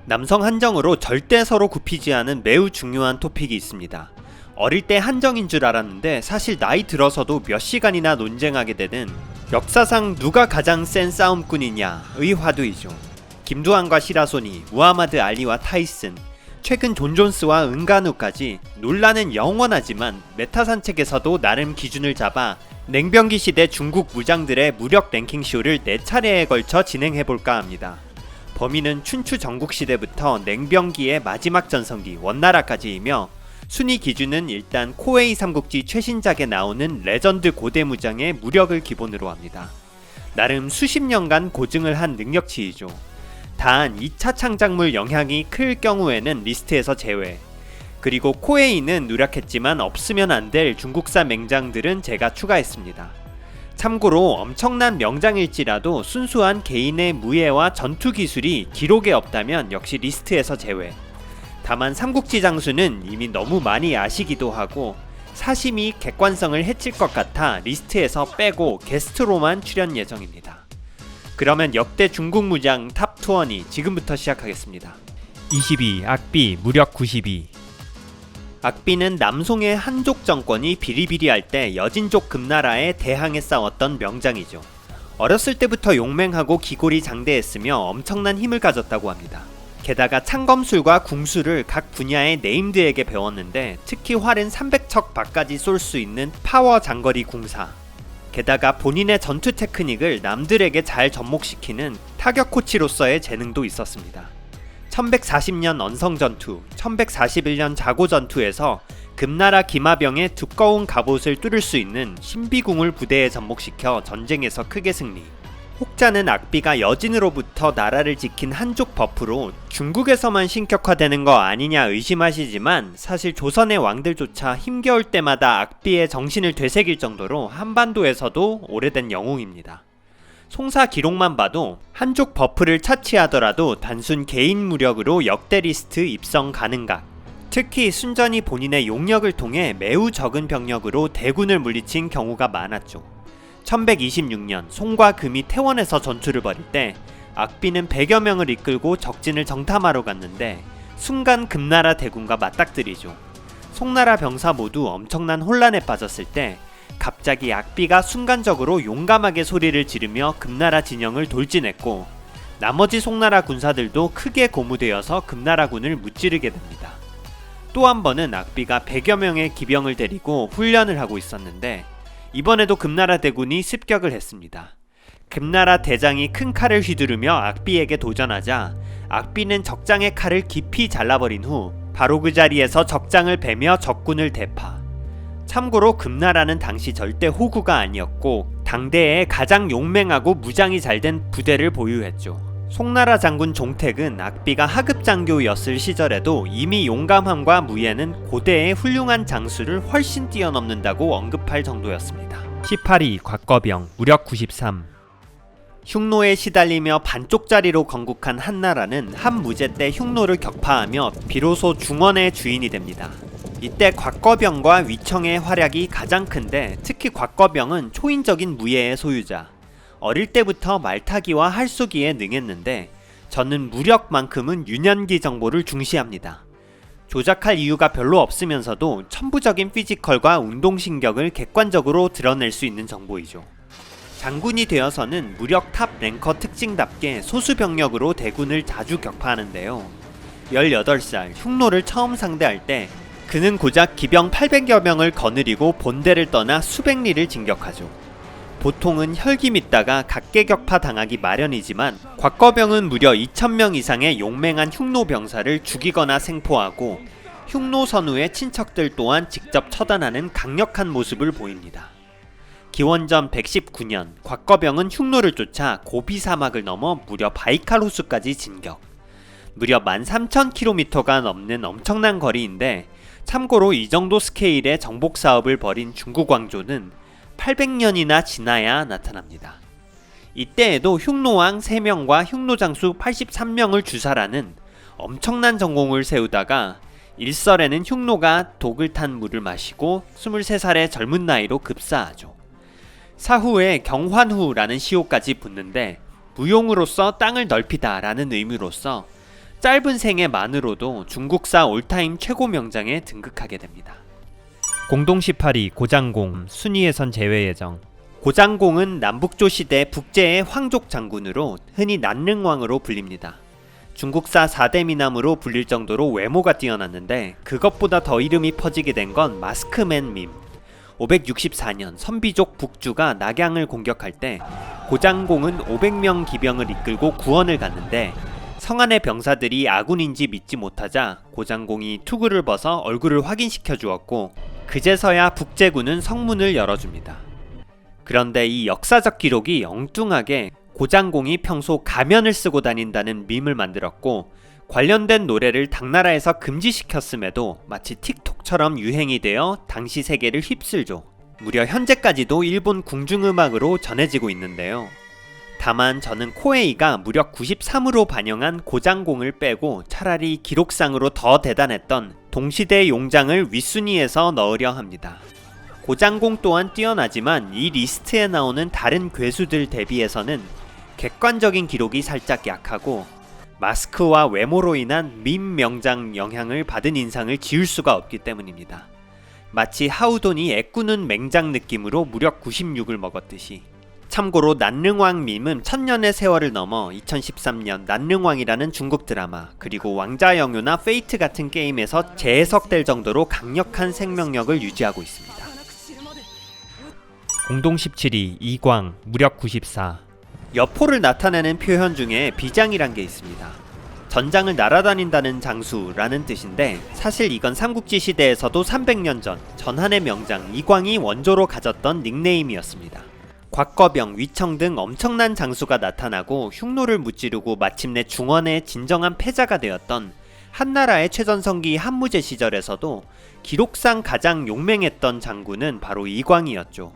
남성 한정으로 절대 서로 굽히지 않은 매우 중요한 토픽이 있습니다. 어릴 때 한정인 줄 알았는데 사실 나이 들어서도 몇 시간이나 논쟁하게 되는 역사상 누가 가장 센 싸움꾼이냐의 화두이죠. 김두한과 시라소니, 무하마드 알리와 타이슨, 최근 존 존스와 은간우까지 논란은 영원하지만 메타 산책에서도 나름 기준을 잡아 냉병기 시대 중국 무장들의 무력 랭킹쇼를 4차례에 걸쳐 진행해볼까 합니다. 범위는 춘추 전국시대부터 냉병기의 마지막 전성기 원나라까지이며 순위 기준은 일단 코웨이 삼국지 최신작에 나오는 레전드 고대무장의 무력을 기본으로 합니다. 나름 수십 년간 고증을 한 능력치이죠. 단 2차 창작물 영향이 클 경우에는 리스트에서 제외. 그리고 코웨이는 누락했지만 없으면 안 될 중국산 맹장들은 제가 추가했습니다. 참고로 엄청난 명장일지라도 순수한 개인의 무예와 전투 기술이 기록에 없다면 역시 리스트에서 제외. 다만 삼국지 장수는 이미 너무 많이 아시기도 하고 사심이 객관성을 해칠 것 같아 리스트에서 빼고 게스트로만 출연 예정입니다. 그러면 역대 중국 무장 탑20 지금부터 시작하겠습니다. 22. 악비 무력 92. 악비는 남송의 한족 정권이 비리비리할 때 여진족 금나라에 대항해 싸웠던 명장이죠. 어렸을 때부터 용맹하고 기골이 장대했으며 엄청난 힘을 가졌다고 합니다. 게다가 창검술과 궁술을 각 분야의 네임드에게 배웠는데 특히 활은 300척 밖까지 쏠 수 있는 파워 장거리 궁사, 게다가 본인의 전투 테크닉을 남들에게 잘 접목시키는 타격 코치로서의 재능도 있었습니다. 1140년 언성전투, 1141년 자고전투에서 금나라 기마병의 두꺼운 갑옷을 뚫을 수 있는 신비궁을 부대에 접목시켜 전쟁에서 크게 승리. 혹자는 악비가 여진으로부터 나라를 지킨 한족 버프로 중국에서만 신격화되는 거 아니냐 의심하시지만 사실 조선의 왕들조차 힘겨울 때마다 악비의 정신을 되새길 정도로 한반도에서도 오래된 영웅입니다. 송사 기록만 봐도 한족 버프를 차치하더라도 단순 개인 무력으로 역대 리스트 입성 가능각. 특히 순전히 본인의 용력을 통해 매우 적은 병력으로 대군을 물리친 경우가 많았죠. 1126년 송과 금이 태원에서 전투를 벌일 때 악비는 100여 명을 이끌고 적진을 정탐하러 갔는데 순간 금나라 대군과 맞닥뜨리죠. 송나라 병사 모두 엄청난 혼란에 빠졌을 때 갑자기 악비가 순간적으로 용감하게 소리를 지르며 금나라 진영을 돌진했고 나머지 송나라 군사들도 크게 고무되어서 금나라군을 무찌르게 됩니다. 또 한 번은 악비가 100여 명의 기병을 데리고 훈련을 하고 있었는데 이번에도 금나라 대군이 습격을 했습니다. 금나라 대장이 큰 칼을 휘두르며 악비에게 도전하자 악비는 적장의 칼을 깊이 잘라버린 후 바로 그 자리에서 적장을 베며 적군을 대파. 참고로 금나라는 당시 절대 호구가 아니었고 당대에 가장 용맹하고 무장이 잘된 부대를 보유했죠. 송나라 장군 종택은 악비가 하급 장교였을 시절에도 이미 용감함과 무예는 고대의 훌륭한 장수를 훨씬 뛰어넘는다고 언급할 정도였습니다. 18위 곽거병 무력 93. 흉노에 시달리며 반쪽짜리로 건국한 한나라는 한무제 때 흉노를 격파하며 비로소 중원의 주인이 됩니다. 이때 곽거병과 위청의 활약이 가장 큰데 특히 곽거병은 초인적인 무예의 소유자. 어릴 때부터 말타기와 할쏘기에 능했는데 저는 무력만큼은 유년기 정보를 중시합니다. 조작할 이유가 별로 없으면서도 천부적인 피지컬과 운동신경을 객관적으로 드러낼 수 있는 정보이죠. 장군이 되어서는 무력 탑 랭커 특징답게 소수병력으로 대군을 자주 격파하는데요. 18살 흉노를 처음 상대할 때 그는 고작 기병 800여 명을 거느리고 본대를 떠나 수백 리를 진격하죠. 보통은 혈기 믿다가 각계격파 당하기 마련이지만 곽거병은 무려 2000명 이상의 용맹한 흉노 병사를 죽이거나 생포하고 흉노 선우의 친척들 또한 직접 처단하는 강력한 모습을 보입니다. 기원전 119년 곽거병은 흉노를 쫓아 고비 사막을 넘어 무려 바이칼 호수까지 진격. 무려 13,000km가 넘는 엄청난 거리인데 참고로 이 정도 스케일의 정복 사업을 벌인 중국 왕조는 800년이나 지나야 나타납니다. 이때에도 흉노왕 3명과 흉노장수 83명을 주살하는 엄청난 전공을 세우다가 일설에는 흉노가 독을 탄 물을 마시고 23살의 젊은 나이로 급사하죠. 사후에 경환후라는 시호까지 붙는데 무용으로서 땅을 넓히다 라는 의미로서 짧은 생애만으로도 중국사 올타임 최고 명장에 등극하게 됩니다. 공동 18위 고장공 순위에선 제외 예정. 고장공은 남북조 시대 북제의 황족 장군으로 흔히 난릉왕으로 불립니다. 중국사 4대 미남으로 불릴 정도로 외모가 뛰어났는데 그것보다 더 이름이 퍼지게 된 건 마스크맨 밈. 564년 선비족 북주가 낙양을 공격할 때 고장공은 500명 기병을 이끌고 구원을 갔는데 성안의 병사들이 아군인지 믿지 못하자 고장공이 투구를 벗어 얼굴을 확인시켜 주었고 그제서야 북제군은 성문을 열어줍니다. 그런데 이 역사적 기록이 엉뚱하게 고장공이 평소 가면을 쓰고 다닌다는 밈을 만들었고 관련된 노래를 당나라에서 금지시켰음에도 마치 틱톡처럼 유행이 되어 당시 세계를 휩쓸죠. 무려 현재까지도 일본 궁중음악으로 전해지고 있는데요. 다만 저는 코에이가 무려 93으로 반영한 고장공을 빼고 차라리 기록상으로 더 대단했던 동시대 용장을 윗순위에서 넣으려 합니다. 고장공 또한 뛰어나지만 이 리스트에 나오는 다른 괴수들 대비해서는 객관적인 기록이 살짝 약하고 마스크와 외모로 인한 밈 명장 영향을 받은 인상을 지울 수가 없기 때문입니다. 마치 하우돈이 애꾸는 맹장 느낌으로 무려 96을 먹었듯이. 참고로 난릉왕 밈은 천년의 세월을 넘어 2013년 난릉왕이라는 중국 드라마 그리고 왕자영유나 페이트 같은 게임에서 재해석될 정도로 강력한 생명력을 유지하고 있습니다. 공동 17위 이광 무력 94. 여포를 나타내는 표현 중에 비장이란 게 있습니다. 전장을 날아다닌다는 장수라는 뜻인데 사실 이건 삼국지 시대에서도 300년 전 전한의 명장 이광이 원조로 가졌던 닉네임이었습니다. 곽거병, 위청 등 엄청난 장수가 나타나고 흉노를 무찌르고 마침내 중원의 진정한 패자가 되었던 한나라의 최전성기 한무제 시절에서도 기록상 가장 용맹했던 장군은 바로 이광이었죠.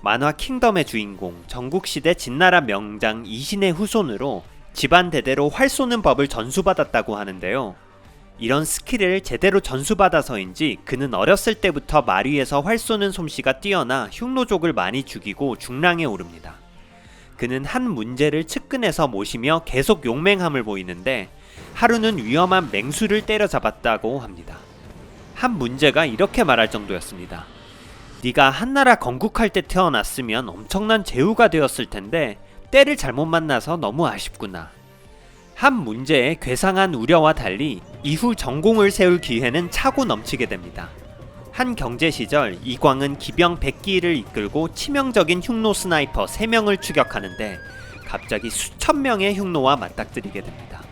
만화 킹덤의 주인공, 전국시대 진나라 명장 이신의 후손으로 집안 대대로 활 쏘는 법을 전수받았다고 하는데요. 이런 스킬을 제대로 전수받아서인지 그는 어렸을 때부터 말 위에서 활 쏘는 솜씨가 뛰어나 흉노족을 많이 죽이고 중랑에 오릅니다. 그는 한 문제를 측근에서 모시며 계속 용맹함을 보이는데 하루는 위험한 맹수를 때려잡았다고 합니다. 한 문제가 이렇게 말할 정도였습니다. 네가 한나라 건국할 때 태어났으면 엄청난 제후가 되었을 텐데 때를 잘못 만나서 너무 아쉽구나. 한 문제의 괴상한 우려와 달리 이후 전공을 세울 기회는 차고 넘치게 됩니다. 한 경제 시절 이광은 기병 100기를 이끌고 치명적인 흉노 스나이퍼 3명을 추격하는데 갑자기 수천 명의 흉노와 맞닥뜨리게 됩니다.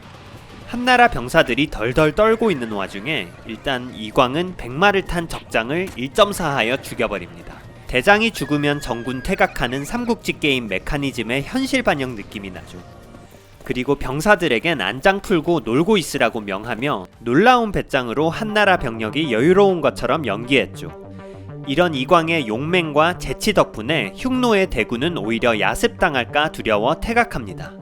한나라 병사들이 덜덜 떨고 있는 와중에 일단 이광은 100마를 탄 적장을 1.4하여 죽여버립니다. 대장이 죽으면 전군 퇴각하는 삼국지 게임 메커니즘의 현실 반영 느낌이 나죠. 그리고 병사들에겐 안장 풀고 놀고 있으라고 명하며 놀라운 배짱으로 한나라 병력이 여유로운 것처럼 연기했죠. 이런 이광의 용맹과 재치 덕분에 흉노의 대군은 오히려 야습당할까 두려워 퇴각합니다.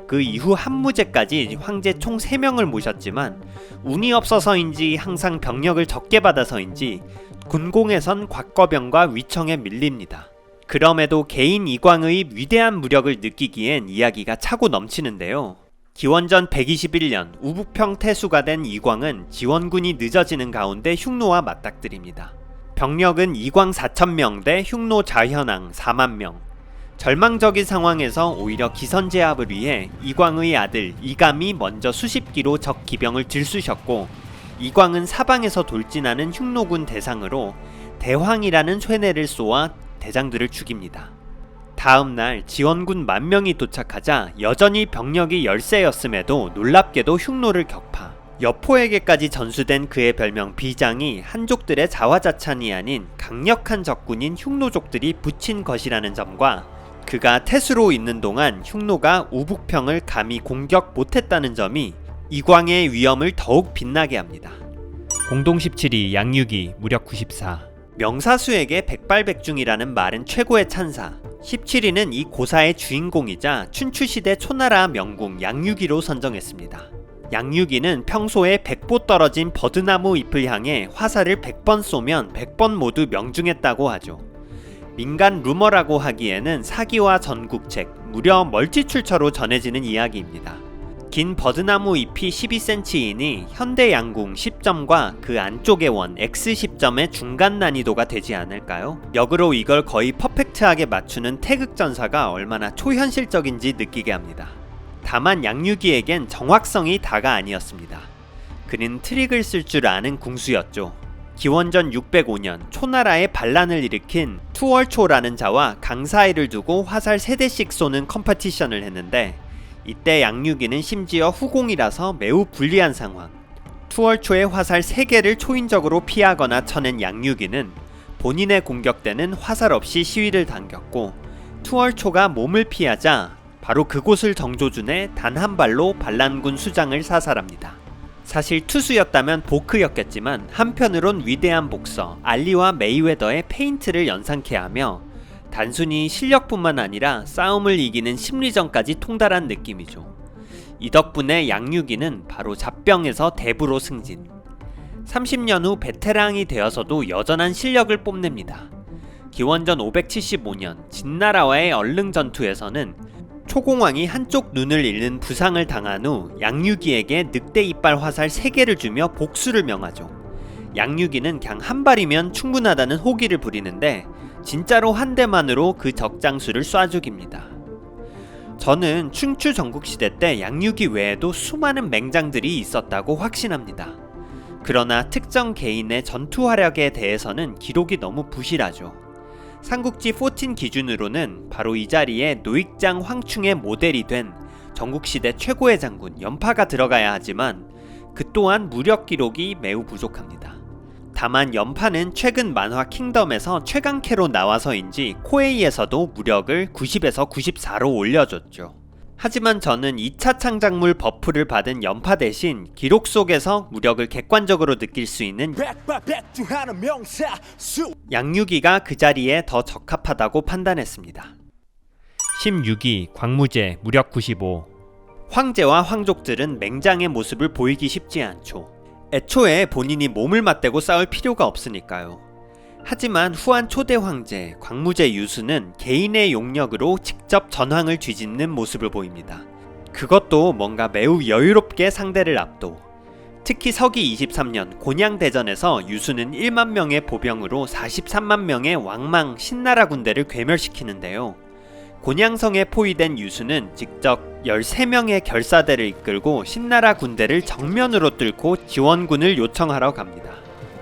그 이후 한무제까지 황제 총 3명을 모셨지만 운이 없어서인지 항상 병력을 적게 받아서인지 군공에선 곽거병과 위청에 밀립니다. 그럼에도 개인 이광의 위대한 무력을 느끼기엔 이야기가 차고 넘치는데요. 기원전 121년 우북평 태수가 된 이광은 지원군이 늦어지는 가운데 흉노와 맞닥뜨립니다. 병력은 이광 4,000명 대 흉노 자현왕 40,000명. 절망적인 상황에서 오히려 기선제압을 위해 이광의 아들 이감이 먼저 수십 기로 적 기병을 들쑤셨고 이광은 사방에서 돌진하는 흉노군 대상으로 대황이라는 쇠뇌를 쏘아 대장들을 죽입니다. 다음날 지원군 10,000명이 도착하자 여전히 병력이 열세였음에도 놀랍게도 흉노를 격파. 여포에게까지 전수된 그의 별명 비장이 한족들의 자화자찬이 아닌 강력한 적군인 흉노족들이 붙인 것이라는 점과 그가 태수로 있는 동안 흉노가 우북평을 감히 공격 못했다는 점이 이광의 위엄을 더욱 빛나게 합니다. 공동 17위 양유기 무력 94. 명사수에게 백발백중이라는 말은 최고의 찬사. 17위는 이 고사의 주인공이자 춘추시대 초나라 명궁 양유기로 선정했습니다. 양유기는 평소에 100보 떨어진 버드나무 잎을 향해 화살을 100번 쏘면 100번 모두 명중했다고 하죠. 민간 루머라고 하기에는 사기와 전국책, 무려 멀티출처로 전해지는 이야기입니다. 긴 버드나무 잎이 12cm이니 현대 양궁 10점과 그 안쪽의 원 X10점의 중간 난이도가 되지 않을까요? 역으로 이걸 거의 퍼펙트하게 맞추는 태극전사가 얼마나 초현실적인지 느끼게 합니다. 다만 양유기에겐 정확성이 다가 아니었습니다. 그는 트릭을 쓸 줄 아는 궁수였죠. 기원전 605년 초나라의 반란을 일으킨 투월초라는 자와 강사이를 두고 화살 3대씩 쏘는 컴퍼티션을 했는데 이때 양유기는 심지어 후공이라서 매우 불리한 상황. 투월초의 화살 3개를 초인적으로 피하거나 쳐낸 양유기는 본인의 공격대는 화살 없이 시위를 당겼고 투월초가 몸을 피하자 바로 그곳을 정조준해 단 한 발로 반란군 수장을 사살합니다. 사실 투수였다면 보크였겠지만 한편으론 위대한 복서 알리와 메이웨더의 페인트를 연상케 하며 단순히 실력뿐만 아니라 싸움을 이기는 심리전까지 통달한 느낌이죠. 이 덕분에 양유기는 바로 잡병에서 대부로 승진. 30년 후 베테랑이 되어서도 여전한 실력을 뽐냅니다. 기원전 575년 진나라와의 얼릉 전투에서는 초공왕이 한쪽 눈을 잃는 부상을 당한 후 양유기에게 늑대 이빨 화살 3개를 주며 복수를 명하죠. 양유기는 그냥 한 발이면 충분하다는 호기를 부리는데 진짜로 한 대만으로 그 적장수를 쏴 죽입니다. 저는 춘추 전국시대 때 양유기 외에도 수많은 맹장들이 있었다고 확신합니다. 그러나 특정 개인의 전투 활약에 대해서는 기록이 너무 부실하죠. 삼국지 14 기준으로는 바로 이 자리에 노익장 황충의 모델이 된 전국시대 최고의 장군 연파가 들어가야 하지만 그 또한 무력 기록이 매우 부족합니다. 다만 연파는 최근 만화 킹덤에서 최강캐로 나와서인지 코에이에서도 무력을 90에서 94로 올려줬죠. 하지만 저는 2차 창작물 버프를 받은 연파 대신 기록 속에서 무력을 객관적으로 느낄 수 있는 양유기가 그 자리에 더 적합하다고 판단했습니다. 16위 광무제 무력 95. 황제와 황족들은 맹장의 모습을 보이기 쉽지 않죠. 애초에 본인이 몸을 맞대고 싸울 필요가 없으니까요. 하지만 후한 초대 황제 광무제 유수는 개인의 용력으로 직접 전황을 뒤집는 모습을 보입니다. 그것도 뭔가 매우 여유롭게 상대를 압도. 특히 서기 23년 곤양대전에서 유수는 1만 명의 보병으로 43만 명의 왕망 신나라 군대를 괴멸시키는데요. 곤양성에 포위된 유수는 직접 13명의 결사대를 이끌고 신나라 군대를 정면으로 뚫고 지원군을 요청하러 갑니다.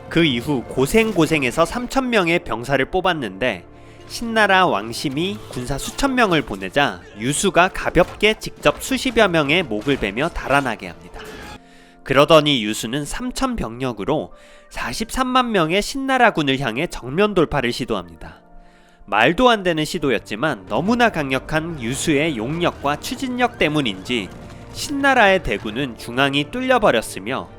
그 이후 고생해서 3,000명의 병사를 뽑았는데 신나라 왕심이 군사 수천 명을 보내자 유수가 가볍게 직접 수십여 명의 목을 베며 달아나게 합니다. 그러더니 유수는 3,000병력으로 43만 명의 신나라군을 향해 정면 돌파를 시도합니다. 말도 안 되는 시도였지만 너무나 강력한 유수의 용력과 추진력 때문인지 신나라의 대군은 중앙이 뚫려버렸으며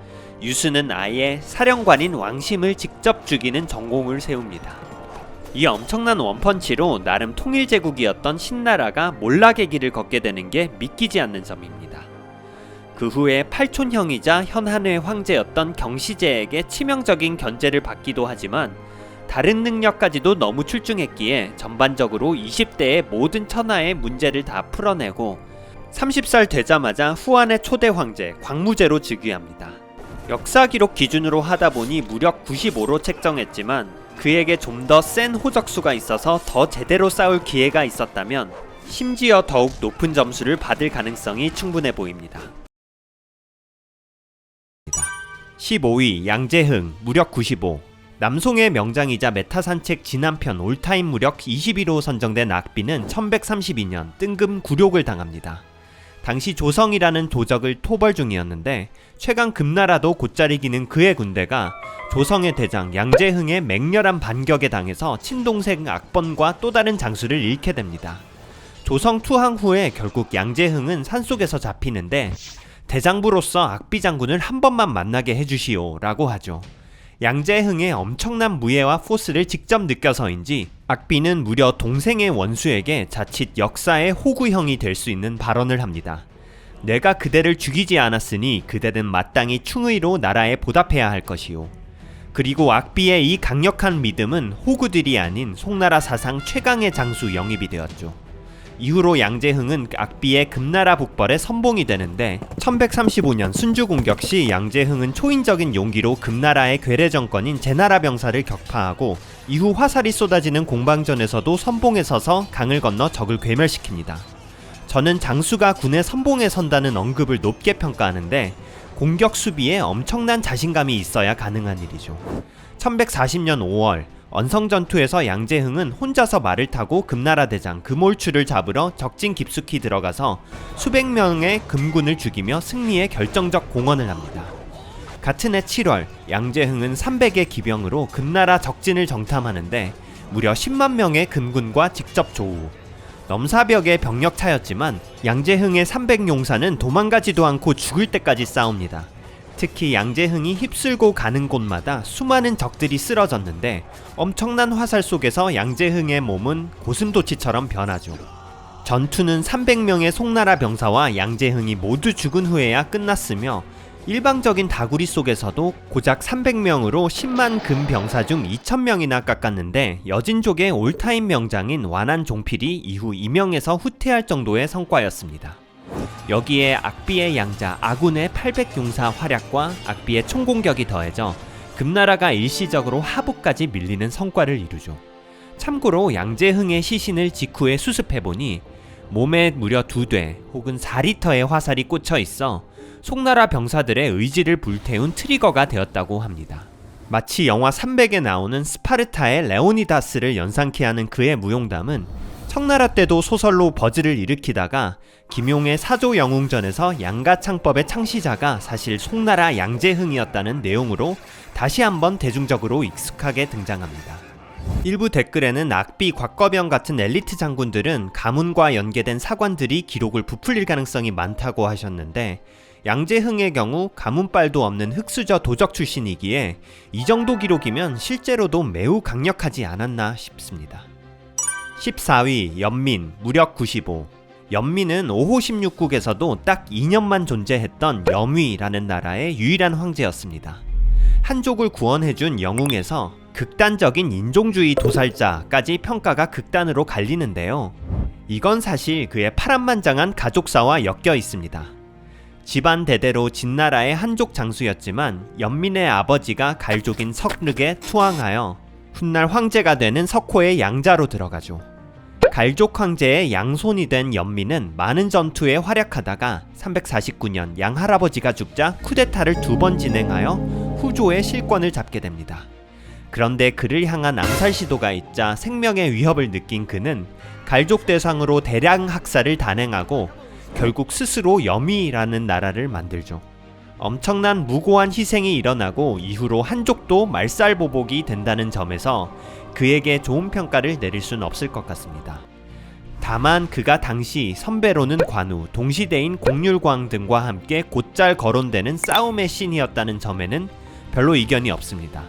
유수는 아예 사령관인 왕심을 직접 죽이는 전공을 세웁니다. 이 엄청난 원펀치로 나름 통일제국이었던 신나라가 몰락의 길을 걷게 되는 게 믿기지 않는 점입니다. 그 후에 팔촌형이자 현한의 황제였던 경시제에게 치명적인 견제를 받기도 하지만 다른 능력까지도 너무 출중했기에 전반적으로 20대의 모든 천하의 문제를 다 풀어내고 30살 되자마자 후한의 초대 황제 광무제로 즉위합니다. 역사 기록 기준으로 하다보니 무력 95로 책정했지만 그에게 좀 더 센 호적수가 있어서 더 제대로 싸울 기회가 있었다면 심지어 더욱 높은 점수를 받을 가능성이 충분해 보입니다. 15위 양재흥 무력 95. 남송의 명장이자 메타산책 진한편 올타임 무력 21호 선정된 악비는 1132년 뜬금 굴욕을 당합니다. 당시 조성이라는 도적을 토벌 중이었는데 최강 금나라도 곧잘 이기는 그의 군대가 조성의 대장 양재흥의 맹렬한 반격에 당해서 친동생 악번과 또 다른 장수를 잃게 됩니다. 조성 투항 후에 결국 양재흥은 산속에서 잡히는데 대장부로서 악비 장군을 한 번만 만나게 해주시오 라고 하죠. 양재흥의 엄청난 무예와 포스를 직접 느껴서인지 악비는 무려 동생의 원수에게 자칫 역사의 호구형이 될 수 있는 발언을 합니다. 내가 그대를 죽이지 않았으니 그대는 마땅히 충의로 나라에 보답해야 할 것이오. 그리고 악비의 이 강력한 믿음은 호구들이 아닌 송나라 사상 최강의 장수 영입이 되었죠. 이후로 양재흥은 악비의 금나라 북벌에 선봉이 되는데 1135년 순주 공격 시 양재흥은 초인적인 용기로 금나라의 괴뢰 정권인 제나라 병사를 격파하고 이후 화살이 쏟아지는 공방전에서도 선봉에 서서 강을 건너 적을 괴멸시킵니다. 저는 장수가 군의 선봉에 선다는 언급을 높게 평가하는데 공격 수비에 엄청난 자신감이 있어야 가능한 일이죠. 1140년 5월 언성전투에서 양재흥은 혼자서 말을 타고 금나라 대장 금올추를 잡으러 적진 깊숙이 들어가서 수백 명의 금군을 죽이며 승리의 결정적 공헌을 합니다. 같은 해 7월 양재흥은 300의 기병으로 금나라 적진을 정탐하는데 무려 10만 명의 금군과 직접 조우. 넘사벽의 병력 차였지만 양재흥의 300용사는 도망가지도 않고 죽을 때까지 싸웁니다. 특히 양재흥이 휩쓸고 가는 곳마다 수많은 적들이 쓰러졌는데 엄청난 화살 속에서 양재흥의 몸은 고슴도치처럼 변하죠. 전투는 300명의 송나라 병사와 양재흥이 모두 죽은 후에야 끝났으며 일방적인 다구리 속에서도 고작 300명으로 10만 금 병사 중 2000명이나 깎았는데 여진족의 올타임 명장인 완한 종필이 이후 이명에서 후퇴할 정도의 성과였습니다. 여기에 악비의 양자 아군의 800용사 활약과 악비의 총공격이 더해져 금나라가 일시적으로 하부까지 밀리는 성과를 이루죠. 참고로 양재흥의 시신을 직후에 수습해보니 몸에 무려 2대 혹은 4리터의 화살이 꽂혀 있어 송나라 병사들의 의지를 불태운 트리거가 되었다고 합니다. 마치 영화 300에 나오는 스파르타의 레오니다스를 연상케 하는 그의 무용담은 청나라 때도 소설로 버즈를 일으키다가 김용의 사조 영웅전에서 양가창법의 창시자가 사실 송나라 양재흥이었다는 내용으로 다시 한번 대중적으로 익숙하게 등장합니다. 일부 댓글에는 악비, 곽거병 같은 엘리트 장군들은 가문과 연계된 사관들이 기록을 부풀릴 가능성이 많다고 하셨는데 양재흥의 경우 가문빨도 없는 흑수저 도적 출신이기에 이 정도 기록이면 실제로도 매우 강력하지 않았나 싶습니다. 14위 연민 무력 95. 연민은 5호 16국에서도 딱 2년만 존재했던 염위라는 나라의 유일한 황제였습니다. 한족을 구원해준 영웅에서 극단적인 인종주의 도살자까지 평가가 극단으로 갈리는데요. 이건 사실 그의 파란만장한 가족사와 엮여 있습니다. 집안 대대로 진나라의 한족 장수였지만 연민의 아버지가 갈족인 석륵에 투항하여 훗날 황제가 되는 석호의 양자로 들어가죠. 갈족 황제의 양손이 된 연민은 많은 전투에 활약하다가 349년 양할아버지가 죽자 쿠데타를 2번 진행하여 후조의 실권을 잡게 됩니다. 그런데 그를 향한 암살 시도가 있자 생명의 위협을 느낀 그는 갈족 대상으로 대량 학살을 단행하고 결국 스스로 염위라는 나라를 만들죠. 엄청난 무고한 희생이 일어나고 이후로 한족도 말살보복이 된다는 점에서 그에게 좋은 평가를 내릴 수는 없을 것 같습니다. 다만 그가 당시 선배로는 관우, 동시대인 공률광 등과 함께 곧잘 거론되는 싸움의 신이었다는 점에는 별로 이견이 없습니다.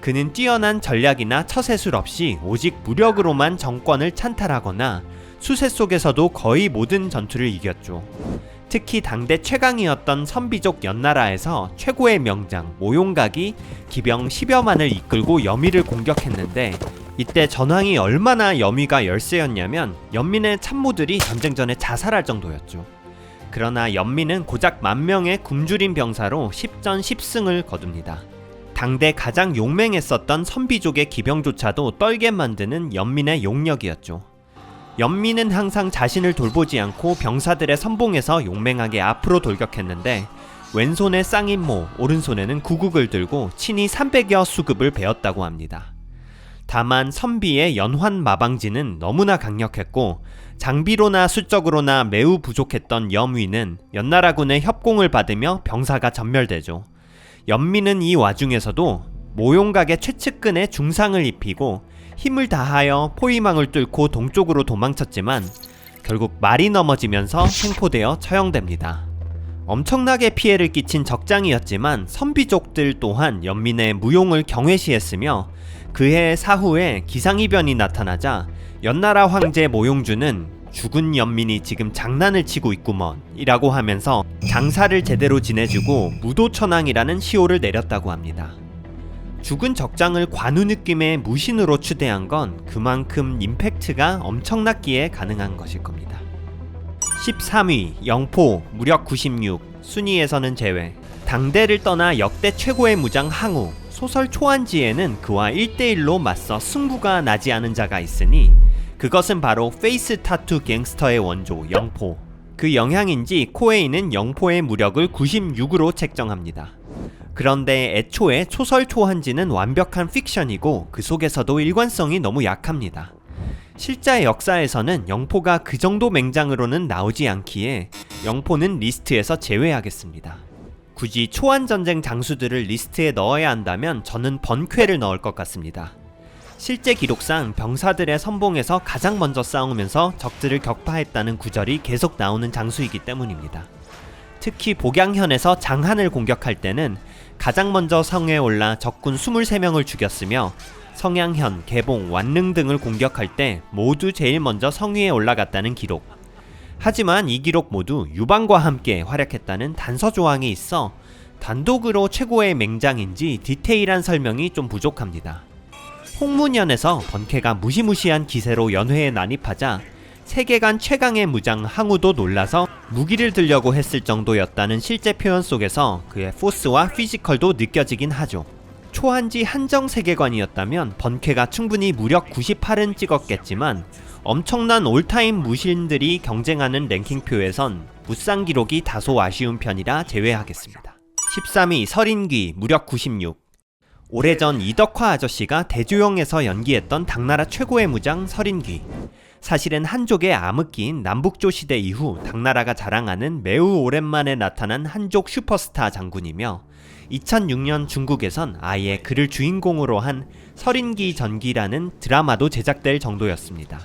그는 뛰어난 전략이나 처세술 없이 오직 무력으로만 정권을 찬탈하거나 수세 속에서도 거의 모든 전투를 이겼죠. 특히 당대 최강이었던 선비족 연나라에서 최고의 명장 모용각이 기병 10여만을 이끌고 염위를 공격했는데 이때 전황이 얼마나 염위가 열세였냐면 연민의 참모들이 전쟁 전에 자살할 정도였죠. 그러나 연민은 고작 10,000명의 굶주린 병사로 10전 10승을 거둡니다. 당대 가장 용맹했었던 선비족의 기병조차도 떨게 만드는 연민의 용력이었죠. 연민은 항상 자신을 돌보지 않고 병사들의 선봉에서 용맹하게 앞으로 돌격했는데 왼손에 쌍임모, 오른손에는 구국을 들고 친히 300여 수급을 베었다고 합니다. 다만 선비의 연환 마방지는 너무나 강력했고 장비로나 수적으로나 매우 부족했던 염위는 연나라군의 협공을 받으며 병사가 전멸되죠. 연민은 이 와중에서도 모용각의 최측근에 중상을 입히고 힘을 다하여 포위망을 뚫고 동쪽으로 도망쳤지만 결국 말이 넘어지면서 생포되어 처형됩니다. 엄청나게 피해를 끼친 적장이었지만 선비족들 또한 연민의 무용을 경외시했으며 그해 사후에 기상이변이 나타나자 연나라 황제 모용주는 죽은 연민이 지금 장난을 치고 있구먼 이라고 하면서 장사를 제대로 지내주고 무도천왕이라는 시호를 내렸다고 합니다. 죽은 적장을 관우 느낌의 무신으로 추대한 건 그만큼 임팩트가 엄청났기에 가능한 것일 겁니다. 13위 영포 무력 96, 순위에서는 제외. 당대를 떠나 역대 최고의 무장 항우. 소설 초안지에는 그와 1대1로 맞서 승부가 나지 않은 자가 있으니 그것은 바로 페이스 타투 갱스터의 원조 영포. 그 영향인지 코에이는 영포의 무력을 96으로 책정합니다. 그런데 애초에 소설 초안지는 완벽한 픽션이고 그 속에서도 일관성이 너무 약합니다. 실제 역사에서는 영포가 그 정도 맹장으로는 나오지 않기에 영포는 리스트에서 제외하겠습니다. 굳이 초안전쟁 장수들을 리스트에 넣어야 한다면 저는 번쾌를 넣을 것 같습니다. 실제 기록상 병사들의 선봉에서 가장 먼저 싸우면서 적들을 격파했다는 구절이 계속 나오는 장수이기 때문입니다. 특히 복양현에서 장한을 공격할 때는 가장 먼저 성에 올라 적군 23명을 죽였으며 성양현, 개봉, 완릉 등을 공격할 때 모두 제일 먼저 성위에 올라갔다는 기록. 하지만 이 기록 모두 유방과 함께 활약했다는 단서 조항이 있어 단독으로 최고의 맹장인지 디테일한 설명이 좀 부족합니다. 홍문연에서 번쾌가 무시무시한 기세로 연회에 난입하자 세계관 최강의 무장 항우도 놀라서 무기를 들려고 했을 정도였다는 실제 표현 속에서 그의 포스와 피지컬도 느껴지긴 하죠. 초한지 한정 세계관이었다면 번쾌가 충분히 무력 98은 찍었겠지만 엄청난 올타임 무신들이 경쟁하는 랭킹표에선 무쌍 기록이 다소 아쉬운 편이라 제외하겠습니다. 13위 설인귀 무력 96. 오래전 이덕화 아저씨가 대조영에서 연기했던 당나라 최고의 무장 설인귀. 사실은 한족의 암흑기인 남북조 시대 이후 당나라가 자랑하는 매우 오랜만에 나타난 한족 슈퍼스타 장군이며 2006년 중국에선 아예 그를 주인공으로 한 설인귀 전기라는 드라마도 제작될 정도였습니다.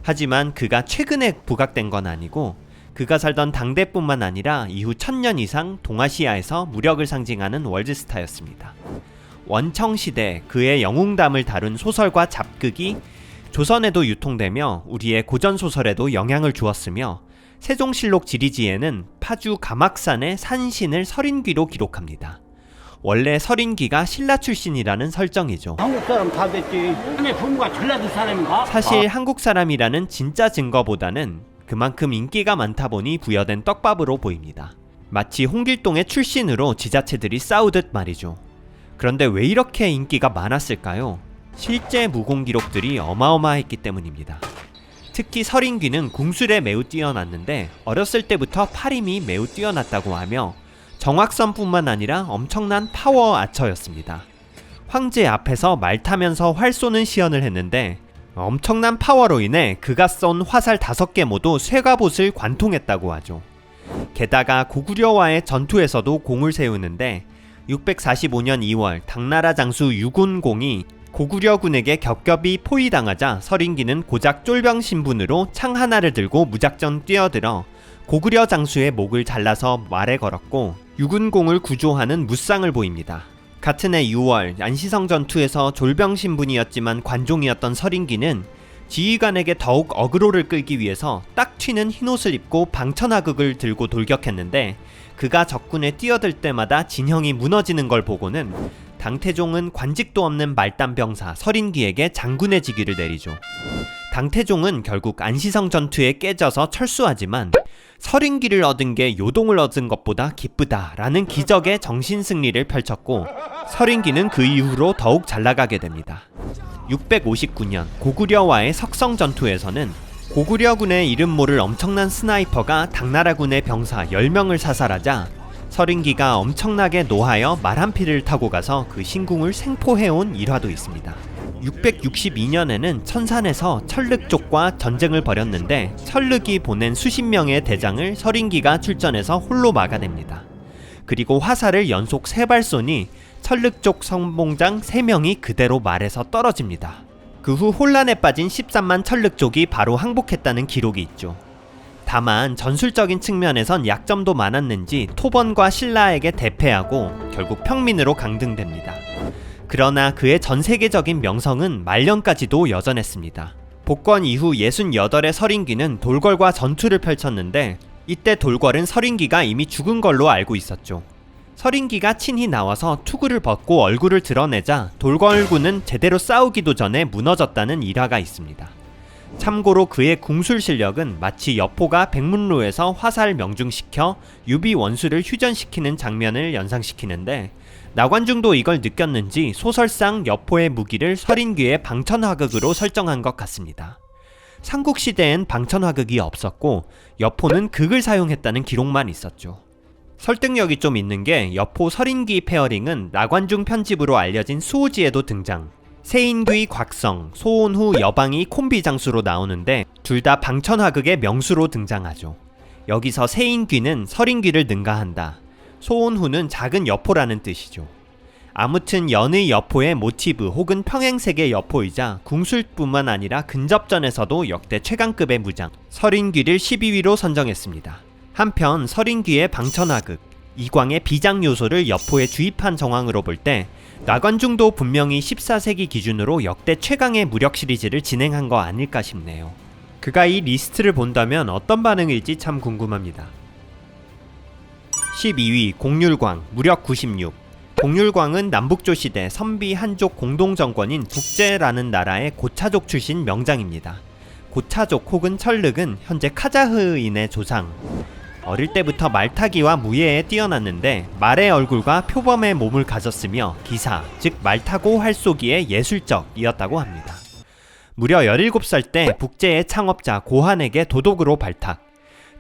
하지만 그가 최근에 부각된 건 아니고 그가 살던 당대뿐만 아니라 이후 1000년 이상 동아시아에서 무력을 상징하는 월드스타였습니다. 원청시대 그의 영웅담을 다룬 소설과 잡극이 조선에도 유통되며 우리의 고전소설에도 영향을 주었으며 세종실록 지리지에는 파주 가막산의 산신을 설인귀로 기록합니다. 원래 설인귀가 신라 출신이라는 설정이죠. 한국 사람 다 됐지. 내 부모가 전라도 사람인가? 사실 한국 사람이라는 진짜 증거보다는 그만큼 인기가 많다 보니 부여된 떡밥으로 보입니다. 마치 홍길동의 출신으로 지자체들이 싸우듯 말이죠. 그런데 왜 이렇게 인기가 많았을까요? 실제 무공 기록들이 어마어마했기 때문입니다. 특히 설인귀는 궁술에 매우 뛰어났는데 어렸을 때부터 팔힘이 매우 뛰어났다고 하며 정확선뿐만 아니라 엄청난 파워 아처였습니다. 황제 앞에서 말 타면서 활 쏘는 시연을 했는데 엄청난 파워로 인해 그가 쏜 화살 5개 모두 쇠갑옷을 관통했다고 하죠. 게다가 고구려와의 전투에서도 공을 세우는데 645년 2월 당나라 장수 유군공이 고구려군에게 겹겹이 포위당하자 설인귀는 고작 쫄병 신분으로 창 하나를 들고 무작정 뛰어들어 고구려 장수의 목을 잘라서 말에 걸었고 유군공을 구조하는 무쌍을 보입니다. 같은 해 6월 안시성 전투에서 졸병 신분이었지만 관종이었던 설인귀는 지휘관에게 더욱 어그로를 끌기 위해서 딱 튀는 흰옷을 입고 방천하극을 들고 돌격했는데 그가 적군에 뛰어들 때마다 진형이 무너지는 걸 보고는 당태종은 관직도 없는 말단병사 설인귀에게 장군의 직위를 내리죠. 당태종은 결국 안시성 전투에 깨져서 철수하지만 설인귀를 얻은 게 요동을 얻은 것보다 기쁘다라는 기적의 정신승리를 펼쳤고 설인귀는 그 이후로 더욱 잘나가게 됩니다. 659년 고구려와의 석성 전투에서는 고구려군의 이름 모를 엄청난 스나이퍼가 당나라군의 병사 10명을 사살하자 설인귀가 엄청나게 노하여 말 한 피를 타고 가서 그 신궁을 생포해온 일화도 있습니다. 662년에는 천산에서 철륵 쪽과 전쟁을 벌였는데 철륵이 보낸 수십 명의 대장을 설인귀가 출전해서 홀로 막아냅니다. 그리고 화살을 연속 3발 쏘니 철륵 쪽 선봉장 3명이 그대로 말에서 떨어집니다. 그 후 혼란에 빠진 13만 철륵 쪽이 바로 항복했다는 기록이 있죠. 다만 전술적인 측면에선 약점도 많았는지 토번과 신라에게 대패하고 결국 평민으로 강등됩니다. 그러나 그의 전세계적인 명성은 말년까지도 여전했습니다. 복권 이후 68의 설인귀는 돌궐과 전투를 펼쳤는데 이때 돌궐은 설인귀가 이미 죽은 걸로 알고 있었죠. 서린기가 친히 나와서 투구를 벗고 얼굴을 드러내자 돌걸구는 제대로 싸우기도 전에 무너졌다는 일화가 있습니다. 참고로 그의 궁술 실력은 마치 여포가 백문로에서 화살 명중시켜 유비 원수를 휴전시키는 장면을 연상시키는데, 나관중도 이걸 느꼈는지 소설상 여포의 무기를 서린귀의 방천화극으로 설정한 것 같습니다. 삼국시대엔 방천화극이 없었고 여포는 극을 사용했다는 기록만 있었죠. 설득력이 좀 있는 게 여포 서린귀 페어링은 나관중 편집으로 알려진 수호지에도 등장. 세인귀 곽성, 소온후 여방이 콤비 장수로 나오는데 둘 다 방천화극의 명수로 등장하죠. 여기서 세인귀는 서린귀를 능가한다, 소온후는 작은 여포라는 뜻이죠. 아무튼 연의 여포의 모티브 혹은 평행세계 여포이자 궁술뿐만 아니라 근접전에서도 역대 최강급의 무장 서린귀를 12위로 선정했습니다. 한편 서린귀의 방천화극, 이광의 비장 요소를 여포에 주입한 정황으로 볼 때 나관중도 분명히 14세기 기준으로 역대 최강의 무력 시리즈를 진행한 거 아닐까 싶네요. 그가 이 리스트를 본다면 어떤 반응일지 참 궁금합니다. 12위 공률광, 무력 96. 공률광은 남북조 시대 선비 한족 공동정권인 북제라는 나라의 고차족 출신 명장입니다. 고차족 혹은 철륵은 현재 카자흐인의 조상. 어릴 때부터 말타기와 무예에 뛰어났는데 말의 얼굴과 표범의 몸을 가졌으며 기사, 즉 말타고 활쏘기에 예술적이었다고 합니다. 무려 17살 때 북제의 창업자 고한에게 도독으로 발탁.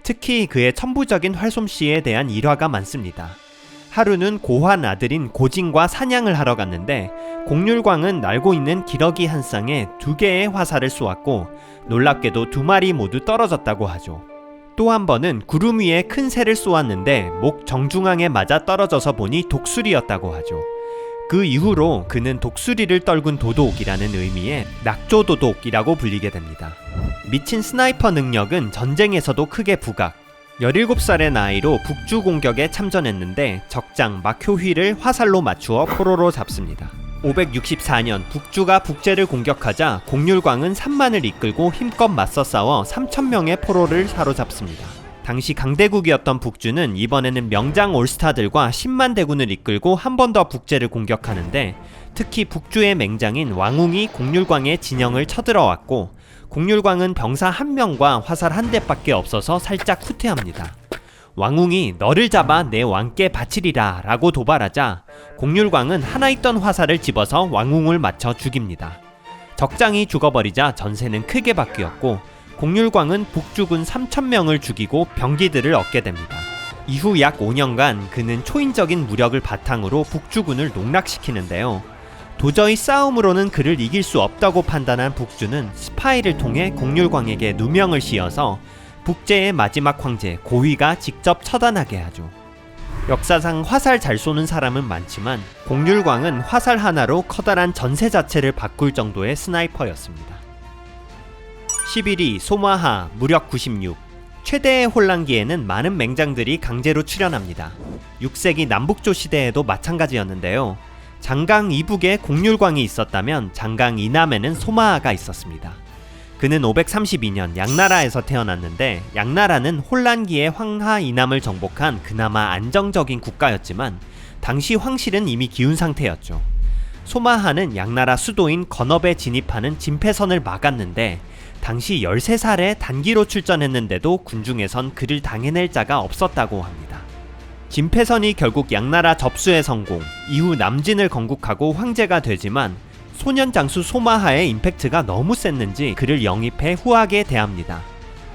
특히 그의 천부적인 활솜씨에 대한 일화가 많습니다. 하루는 고한 아들인 고진과 사냥을 하러 갔는데 공률광은 날고 있는 기러기 한 쌍에 2개의 화살을 쏘았고 놀랍게도 2마리 모두 떨어졌다고 하죠. 또 한 번은 구름 위에 큰 새를 쏘았는데 목 정중앙에 맞아 떨어져서 보니 독수리였다고 하죠. 그 이후로 그는 독수리를 떨군 도독이라는 의미의 낙조도독이라고 불리게 됩니다. 미친 스나이퍼 능력은 전쟁에서도 크게 부각. 17살의 나이로 북주 공격에 참전했는데 적장 막효휘를 화살로 맞추어 포로로 잡습니다. 564년 북주가 북제를 공격하자 공률광은 3만을 이끌고 힘껏 맞서 싸워 3,000명의 포로를 사로잡습니다. 당시 강대국이었던 북주는 이번에는 명장 올스타들과 10만 대군을 이끌고 한 번 더 북제를 공격하는데, 특히 북주의 맹장인 왕웅이 공률광의 진영을 쳐들어왔고 공률광은 병사 1명과 화살 1대밖에 없어서 살짝 후퇴합니다. 왕웅이 너를 잡아 내 왕께 바치리라 라고 도발하자 공률광은 하나 있던 화살을 집어서 왕웅을 맞춰 죽입니다. 적장이 죽어버리자 전세는 크게 바뀌었고 공률광은 북주군 3,000명을 죽이고 병기들을 얻게 됩니다. 이후 약 5년간 그는 초인적인 무력을 바탕으로 북주군을 농락시키는데요. 도저히 싸움으로는 그를 이길 수 없다고 판단한 북주는 스파이를 통해 공률광에게 누명을 씌워서 북제의 마지막 황제 고휘가 직접 처단하게 하죠. 역사상 화살 잘 쏘는 사람은 많지만 공률광은 화살 하나로 커다란 전세 자체를 바꿀 정도의 스나이퍼였습니다. 11위 소마하, 무력 96. 최대의 혼란기에는 많은 맹장들이 강제로 출현합니다. 6세기 남북조 시대에도 마찬가지였는데요. 장강 이북에 공률광이 있었다면 장강 이남에는 소마하가 있었습니다. 그는 532년 양나라에서 태어났는데 양나라는 혼란기에 황하 이남을 정복한 그나마 안정적인 국가였지만 당시 황실은 이미 기운 상태였죠. 소마하는 양나라 수도인 건업에 진입하는 진패선을 막았는데 당시 13살에 단기로 출전했는데도 군중에선 그를 당해낼 자가 없었다고 합니다. 진패선이 결국 양나라 접수에 성공, 이후 남진을 건국하고 황제가 되지만 소년 장수 소마하의 임팩트가 너무 셌는지 그를 영입해 후하게 대합니다.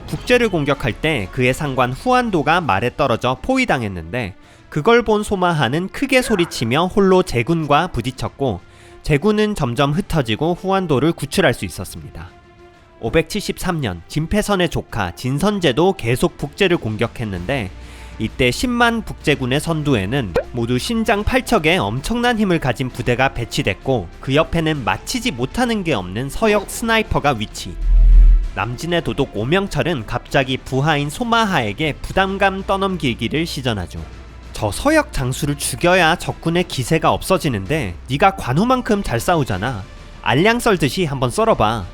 북제를 공격할 때 그의 상관 후한도가 말에 떨어져 포위당했는데 그걸 본 소마하는 크게 소리치며 홀로 제군과 부딪혔고 제군은 점점 흩어지고 후한도를 구출할 수 있었습니다. 573년 진패선의 조카 진선제도 계속 북제를 공격했는데 이때 10만 북제군의 선두에는 모두 신장 8척의 엄청난 힘을 가진 부대가 배치됐고 그 옆에는 맞히지 못하는 게 없는 서역 스나이퍼가 위치. 남진의 도독 오명철은 갑자기 부하인 소마하에게 부담감 떠넘기기를 시전하죠. 저 서역 장수를 죽여야 적군의 기세가 없어지는데 네가 관우만큼 잘 싸우잖아. 알량 썰듯이 한번 썰어봐.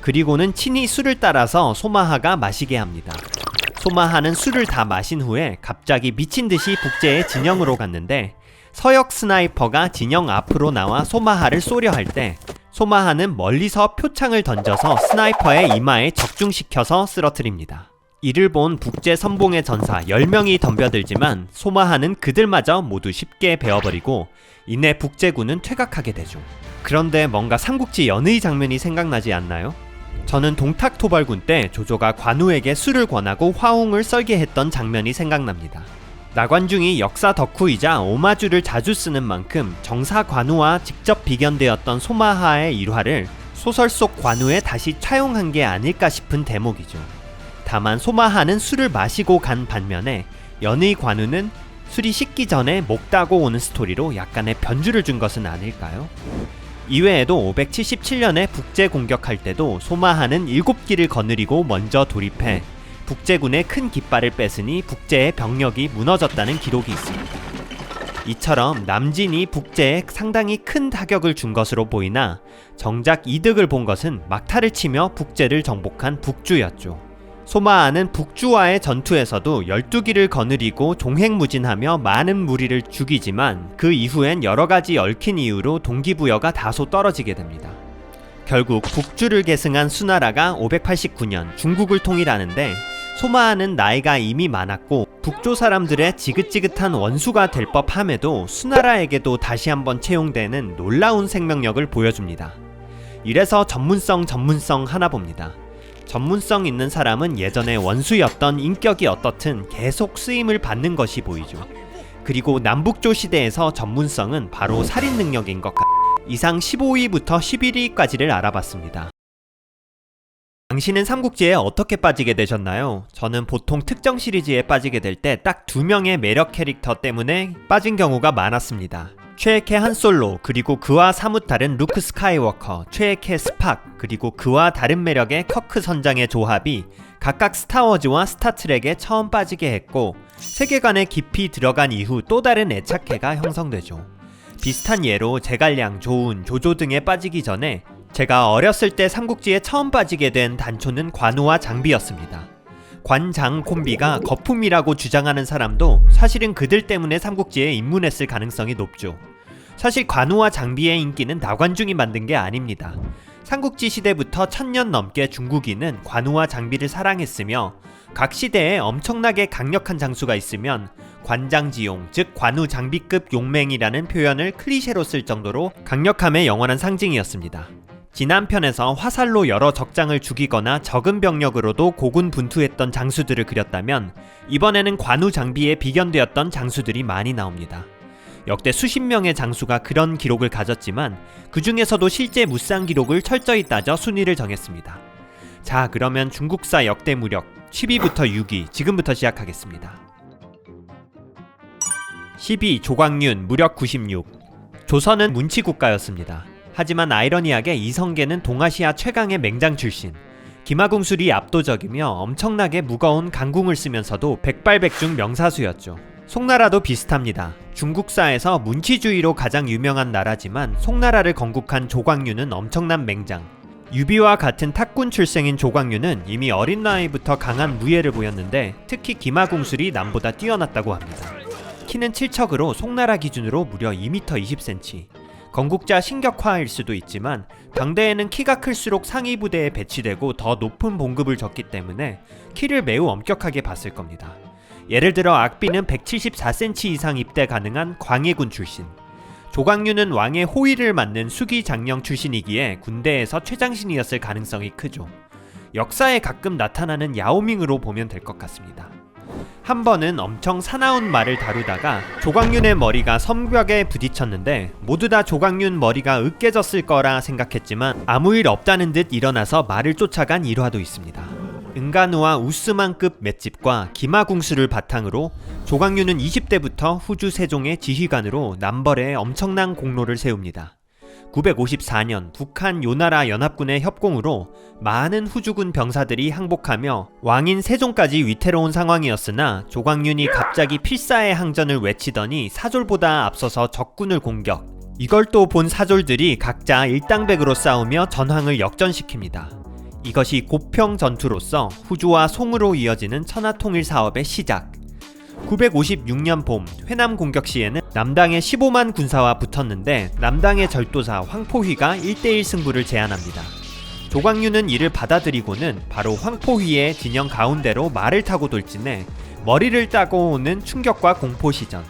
그리고는 친히 술을 따라서 소마하가 마시게 합니다. 소마하는 술을 다 마신 후에 갑자기 미친듯이 북제의 진영으로 갔는데 서역 스나이퍼가 진영 앞으로 나와 소마하를 쏘려 할 때 소마하는 멀리서 표창을 던져서 스나이퍼의 이마에 적중시켜서 쓰러뜨립니다. 이를 본 북제 선봉의 전사 10명이 덤벼들지만 소마하는 그들마저 모두 쉽게 베어버리고 이내 북제군은 퇴각하게 되죠. 그런데 뭔가 삼국지 연의 장면이 생각나지 않나요? 저는 동탁토벌군 때 조조가 관우에게 술을 권하고 화웅을 썰게 했던 장면이 생각납니다. 나관중이 역사 덕후이자 오마주를 자주 쓰는 만큼 정사 관우와 직접 비견되었던 소마하의 일화를 소설 속 관우에 다시 차용한 게 아닐까 싶은 대목이죠. 다만 소마하는 술을 마시고 간 반면에 연의 관우는 술이 식기 전에 목 따고 오는 스토리로 약간의 변주를 준 것은 아닐까요? 이외에도 577년에 북제 공격할 때도 소마하는 7기를 거느리고 먼저 돌입해 북제군의 큰 깃발을 뺏으니 북제의 병력이 무너졌다는 기록이 있습니다. 이처럼 남진이 북제에 상당히 큰 타격을 준 것으로 보이나 정작 이득을 본 것은 막타를 치며 북제를 정복한 북주였죠. 소마하는 북주와의 전투에서도 12기를 거느리고 종횡무진하며 많은 무리를 죽이지만 그 이후엔 여러가지 얽힌 이유로 동기부여가 다소 떨어지게 됩니다. 결국 북주를 계승한 수나라가 589년 중국을 통일하는데 소마하는 나이가 이미 많았고 북조 사람들의 지긋지긋한 원수가 될 법함에도 수나라에게도 다시 한번 채용되는 놀라운 생명력을 보여줍니다. 이래서 전문성 하나 봅니다. 전문성 있는 사람은 예전에 원수였던 인격이 어떻든 계속 쓰임을 받는 것이 보이죠. 그리고 남북조 시대에서 전문성은 바로 살인 능력인 것 같아요. 이상 15위부터 11위까지를 알아봤습니다. 당신은 삼국지에 어떻게 빠지게 되셨나요? 저는 보통 특정 시리즈에 빠지게 될 때 딱 2명의 매력 캐릭터 때문에 빠진 경우가 많았습니다. 최애캐 한솔로, 그리고 그와 사뭇 다른 루크 스카이워커, 최애캐 스팍, 그리고 그와 다른 매력의 커크 선장의 조합이 각각 스타워즈와 스타트rek에 처음 빠지게 했고 세계관에 깊이 들어간 이후 또 다른 애착캐가 형성되죠. 비슷한 예로 제갈량, 조운, 조조 등에 빠지기 전에 제가 어렸을 때 삼국지에 처음 빠지게 된 단초는 관우와 장비였습니다. 관장 콤비가 거품이라고 주장하는 사람도 사실은 그들 때문에 삼국지에 입문했을 가능성이 높죠. 사실 관우와 장비의 인기는 나관중이 만든 게 아닙니다. 삼국지 시대부터 1000년 넘게 중국인은 관우와 장비를 사랑했으며 각 시대에 엄청나게 강력한 장수가 있으면 관장지용, 즉 관우 장비급 용맹이라는 표현을 클리셰로 쓸 정도로 강력함의 영원한 상징이었습니다. 지난 편에서 화살로 여러 적장을 죽이거나 적은 병력으로도 고군분투했던 장수들을 그렸다면 이번에는 관우 장비에 비견되었던 장수들이 많이 나옵니다. 역대 수십 명의 장수가 그런 기록을 가졌지만 그 중에서도 실제 무쌍 기록을 철저히 따져 순위를 정했습니다. 자, 그러면 중국사 역대 무력 10위부터 6위 지금부터 시작하겠습니다. 10위 조광윤 무력 96. 조선은 문치국가였습니다. 하지만 아이러니하게 이성계는 동아시아 최강의 맹장 출신, 기마궁술이 압도적이며 엄청나게 무거운 강궁을 쓰면서도 백발백중 명사수였죠. 송나라도 비슷합니다. 중국사에서 문치주의로 가장 유명한 나라지만 송나라를 건국한 조광윤은 엄청난 맹장. 유비와 같은 탁군 출생인 조광윤은 이미 어린 나이부터 강한 무예를 보였는데 특히 기마궁술이 남보다 뛰어났다고 합니다. 키는 7척으로 송나라 기준으로 무려 2m 20cm. 건국자 신격화일 수도 있지만 당대에는 키가 클수록 상위 부대에 배치되고 더 높은 봉급을 줬기 때문에 키를 매우 엄격하게 봤을 겁니다. 예를 들어 악비는 174cm 이상 입대 가능한 광해군 출신, 조광윤은 왕의 호위를 맡는 수기 장령 출신이기에 군대에서 최장신이었을 가능성이 크죠. 역사에 가끔 나타나는 야오밍으로 보면 될 것 같습니다. 한 번은 엄청 사나운 말을 다루다가 조광윤의 머리가 섬벽에 부딪혔는데 모두 다 조광윤 머리가 으깨졌을 거라 생각했지만 아무 일 없다는 듯 일어나서 말을 쫓아간 일화도 있습니다. 은간우와 우스만급 맷집과 기마궁수를 바탕으로 조광윤은 20대부터 후주 세종의 지휘관으로 남벌에 엄청난 공로를 세웁니다. 954년 북한 요나라 연합군의 협공으로 많은 후주군 병사들이 항복하며 왕인 세종까지 위태로운 상황이었으나 조광윤이 갑자기 필사의 항전을 외치더니 사졸보다 앞서서 적군을 공격. 이걸 또 본 사졸들이 각자 일당백으로 싸우며 전황을 역전시킵니다. 이것이 고평 전투로서 후주와 송으로 이어지는 천하통일 사업의 시작. 956년 봄 회남 공격 시에는 남당의 15만 군사와 붙었는데 남당의 절도사 황포휘가 1대1 승부를 제안합니다. 조광유는 이를 받아들이고는 바로 황포휘의 진영 가운데로 말을 타고 돌진해 머리를 따고 오는 충격과 공포시전.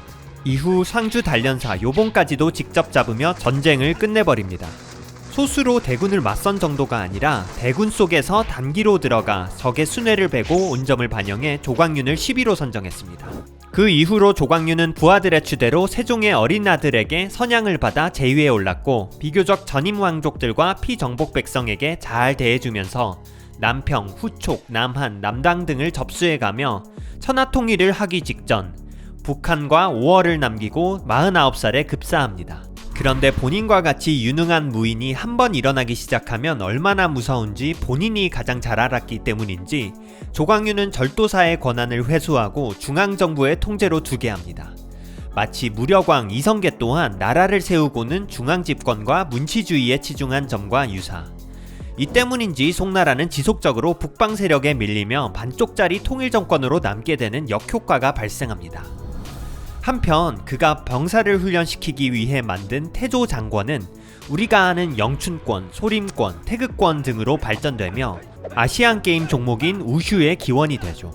이후 상주 단련사 요봉까지도 직접 잡으며 전쟁을 끝내버립니다. 소수로 대군을 맞선 정도가 아니라 대군 속에서 단기로 들어가 적의 순회를 베고 온 점을 반영해 조광윤을 10위로 선정했습니다. 그 이후로 조광윤은 부하들의 추대로 세종의 어린 아들에게 선양을 받아 제위에 올랐고 비교적 전임 왕족들과 피정복 백성에게 잘 대해주면서 남평, 후촉, 남한, 남당 등을 접수해가며 천하통일을 하기 직전 북한과 5월을 남기고 49살에 급사합니다. 그런데 본인과 같이 유능한 무인이 한번 일어나기 시작하면 얼마나 무서운지 본인이 가장 잘 알았기 때문인지 조광유는 절도사의 권한을 회수하고 중앙정부의 통제로 두게 합니다. 마치 무려광 이성계 또한 나라를 세우고는 중앙집권과 문치주의에 치중한 점과 유사. 이 때문인지 송나라는 지속적으로 북방 세력에 밀리며 반쪽짜리 통일정권으로 남게 되는 역효과가 발생합니다. 한편 그가 병사를 훈련시키기 위해 만든 태조 장권은 우리가 아는 영춘권, 소림권, 태극권 등으로 발전되며 아시안게임 종목인 우슈의 기원이 되죠.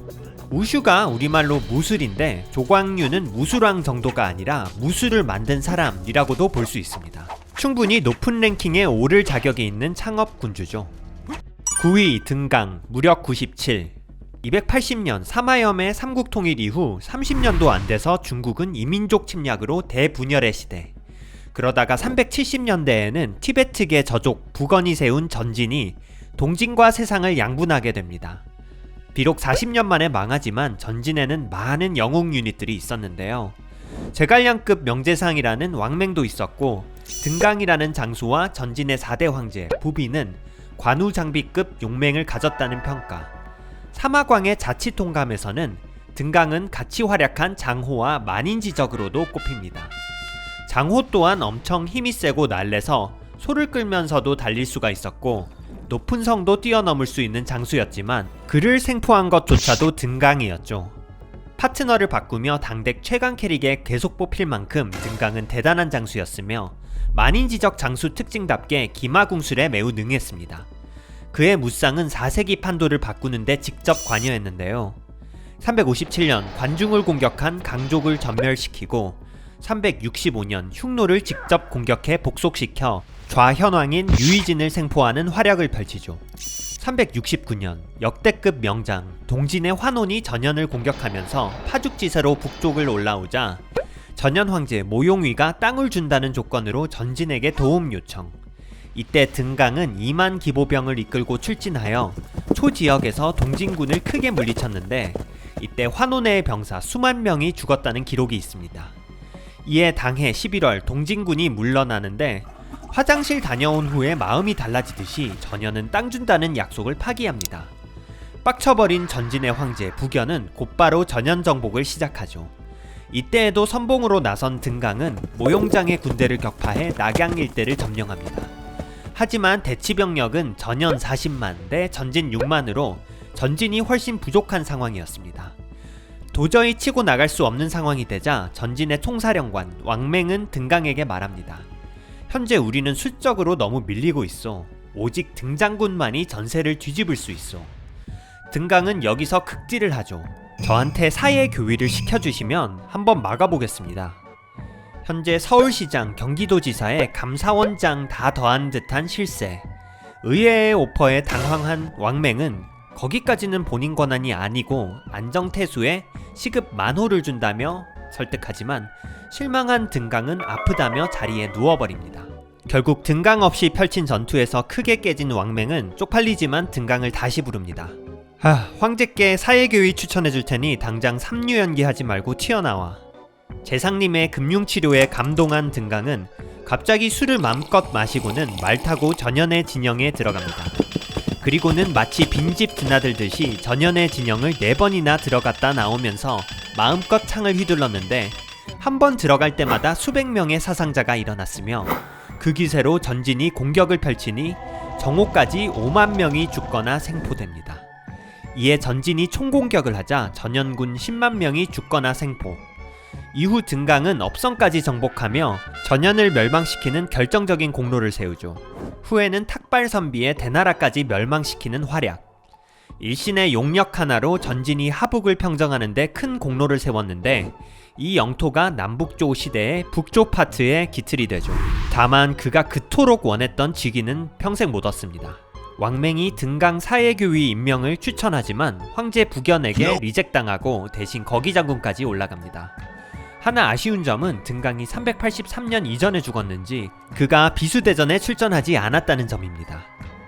우슈가 우리말로 무술인데 조광유는 무술왕 정도가 아니라 무술을 만든 사람이라고도 볼 수 있습니다. 충분히 높은 랭킹에 오를 자격이 있는 창업군주죠. 9위 등강, 무력 97. 280년 사마염의 삼국통일 이후 30년도 안 돼서 중국은 이민족 침략으로 대분열의 시대. 그러다가 370년대에는 티베트계 저족 북원이 세운 전진이 동진과 세상을 양분하게 됩니다. 비록 40년 만에 망하지만 전진에는 많은 영웅 유닛들이 있었는데요. 제갈량급 명재상이라는 왕맹도 있었고 등강이라는 장수와 전진의 4대 황제 부비는 관우장비급 용맹을 가졌다는 평가. 사마광의 자치통감에서는 등강은 같이 활약한 장호와 만인지적으로도 꼽힙니다. 장호 또한 엄청 힘이 세고 날래서 소를 끌면서도 달릴 수가 있었고 높은 성도 뛰어넘을 수 있는 장수였지만 그를 생포한 것조차도 등강이었죠. 파트너를 바꾸며 당대 최강 캐릭에 계속 뽑힐 만큼 등강은 대단한 장수였으며 만인지적 장수 특징답게 기마궁술에 매우 능했습니다. 그의 무쌍은 4세기 판도를 바꾸는데 직접 관여했는데요. 357년 관중을 공격한 강족을 전멸시키고 365년 흉노를 직접 공격해 복속시켜 좌현왕인 유의진을 생포하는 활약을 펼치죠. 369년 역대급 명장 동진의 환혼이 전현을 공격하면서 파죽지세로 북쪽을 올라오자 전현 황제 모용위가 땅을 준다는 조건으로 전진에게 도움 요청. 이때 등강은 2만 기보병을 이끌고 출진하여 초지역에서 동진군을 크게 물리쳤는데 이때 환혼의 병사 수만 명이 죽었다는 기록이 있습니다. 이에 당해 11월 동진군이 물러나는데 화장실 다녀온 후에 마음이 달라지듯이 전현은 땅 준다는 약속을 파기합니다. 빡쳐버린 전진의 황제 부견은 곧바로 전현 정복을 시작하죠. 이때에도 선봉으로 나선 등강은 모용장의 군대를 격파해 낙양 일대를 점령합니다. 하지만 대치병력은 전현 40만 대 전진 6만으로 전진이 훨씬 부족한 상황이었습니다. 도저히 치고 나갈 수 없는 상황이 되자 전진의 총사령관 왕맹은 등강에게 말합니다. 현재 우리는 수적으로 너무 밀리고 있어. 오직 등장군만이 전세를 뒤집을 수 있어. 등강은 여기서 극딜을 하죠. 저한테 사회 교위를 시켜주시면 한번 막아보겠습니다. 현재 서울시장, 경기도지사의 감사원장 다 더한 듯한 실세. 의회의 오퍼에 당황한 왕맹은 거기까지는 본인 권한이 아니고 안정태수에 시급 10,000호를 준다며 설득하지만 실망한 등강은 아프다며 자리에 누워버립니다. 결국 등강 없이 펼친 전투에서 크게 깨진 왕맹은 쪽팔리지만 등강을 다시 부릅니다. 황제께 사회교위 추천해줄 테니 당장 삼류연기하지 말고 튀어나와. 재상님의 금융치료에 감동한 등강은 갑자기 술을 맘껏 마시고는 말 타고 전현의 진영에 들어갑니다. 그리고는 마치 빈집 드나들듯이 전현의 진영을 4번이나 들어갔다 나오면서 마음껏 창을 휘둘렀는데 한 번 들어갈 때마다 수백 명의 사상자가 일어났으며 그 기세로 전진이 공격을 펼치니 정오까지 5만 명이 죽거나 생포됩니다. 이에 전진이 총공격을 하자 전현군 10만 명이 죽거나 생포. 이후 등강은 업성까지 정복하며 전현을 멸망시키는 결정적인 공로를 세우죠. 후에는 탁발선비의 대나라까지 멸망시키는 활약. 일신의 용력 하나로 전진이 하북을 평정하는 데 큰 공로를 세웠는데 이 영토가 남북조 시대의 북조 파트의 기틀이 되죠. 다만 그가 그토록 원했던 직위는 평생 못 얻습니다. 왕맹이 등강 사예교위 임명을 추천하지만 황제 북연에게 리젝당하고 대신 거기장군까지 올라갑니다. 하나 아쉬운 점은 등강이 383년 이전에 죽었는지 그가 비수대전에 출전하지 않았다는 점입니다.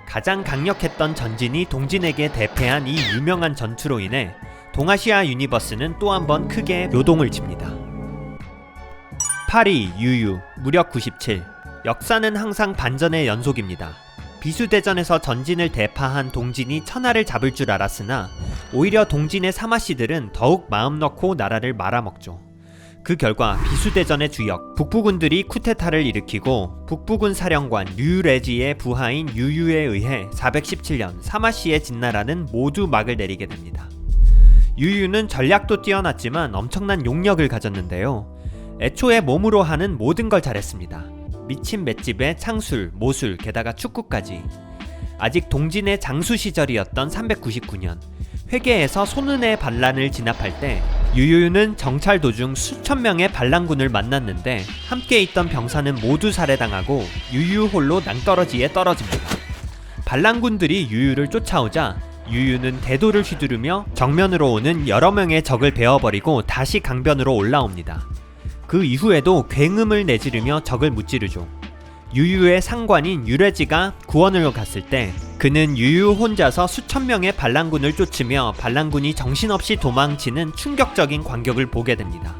가장 강력했던 전진이 동진에게 대패한 이 유명한 전투로 인해 동아시아 유니버스는 또 한 번 크게 요동을 칩니다. 8위 유유, 무력 97. 역사는 항상 반전의 연속입니다. 비수대전에서 전진을 대파한 동진이 천하를 잡을 줄 알았으나 오히려 동진의 사마씨들은 더욱 마음 넣고 나라를 말아먹죠. 그 결과 비수대전의 주역 북부군들이 쿠데타를 일으키고 북부군 사령관 류레지의 부하인 유유에 의해 417년 사마씨의 진나라는 모두 막을 내리게 됩니다. 유유는 전략도 뛰어났지만 엄청난 용력을 가졌는데요. 애초에 몸으로 하는 모든 걸 잘했습니다. 미친 맷집에 창술, 모술, 게다가 축구까지. 아직 동진의 장수 시절이었던 399년 회계에서 손은의 반란을 진압할 때 유유는 정찰 도중 수천 명의 반란군을 만났는데 함께 있던 병사는 모두 살해당하고 유유 홀로 낭떠러지에 떨어집니다. 반란군들이 유유를 쫓아오자 유유는 대도를 휘두르며 정면으로 오는 여러 명의 적을 베어버리고 다시 강변으로 올라옵니다. 그 이후에도 굉음을 내지르며 적을 무찌르죠. 유유의 상관인 유레지가 구원을 갔을 때 그는 유유 혼자서 수천 명의 반란군을 쫓으며 반란군이 정신없이 도망치는 충격적인 광경을 보게 됩니다.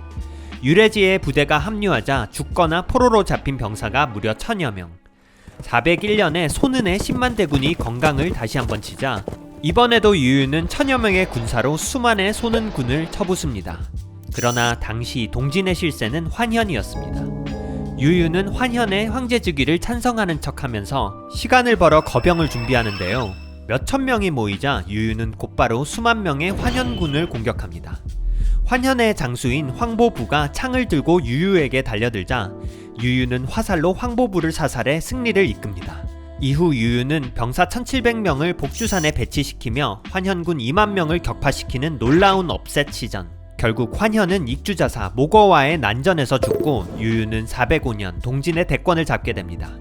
유레지의 부대가 합류하자 죽거나 포로로 잡힌 병사가 무려 1000여 명. 401년에 손은의 10만 대군이 건강을 다시 한번 치자 이번에도 유유는 1000여 명의 군사로 수만의 손은군을 쳐부숩니다. 그러나 당시 동진의 실세는 환현이었습니다. 유유는 환현의 황제 즉위를 찬성하는 척하면서 시간을 벌어 거병을 준비하는데요. 몇천 명이 모이자 유유는 곧바로 수만 명의 환현군을 공격합니다. 환현의 장수인 황보부가 창을 들고 유유에게 달려들자 유유는 화살로 황보부를 사살해 승리를 이끕니다. 이후 유유는 병사 1700명을 복주산에 배치시키며 환현군 2만 명을 격파시키는 놀라운 업셋 시전. 결국 환현은 익주자사 모거와의 난전에서 죽고 유유는 405년 동진의 대권을 잡게 됩니다.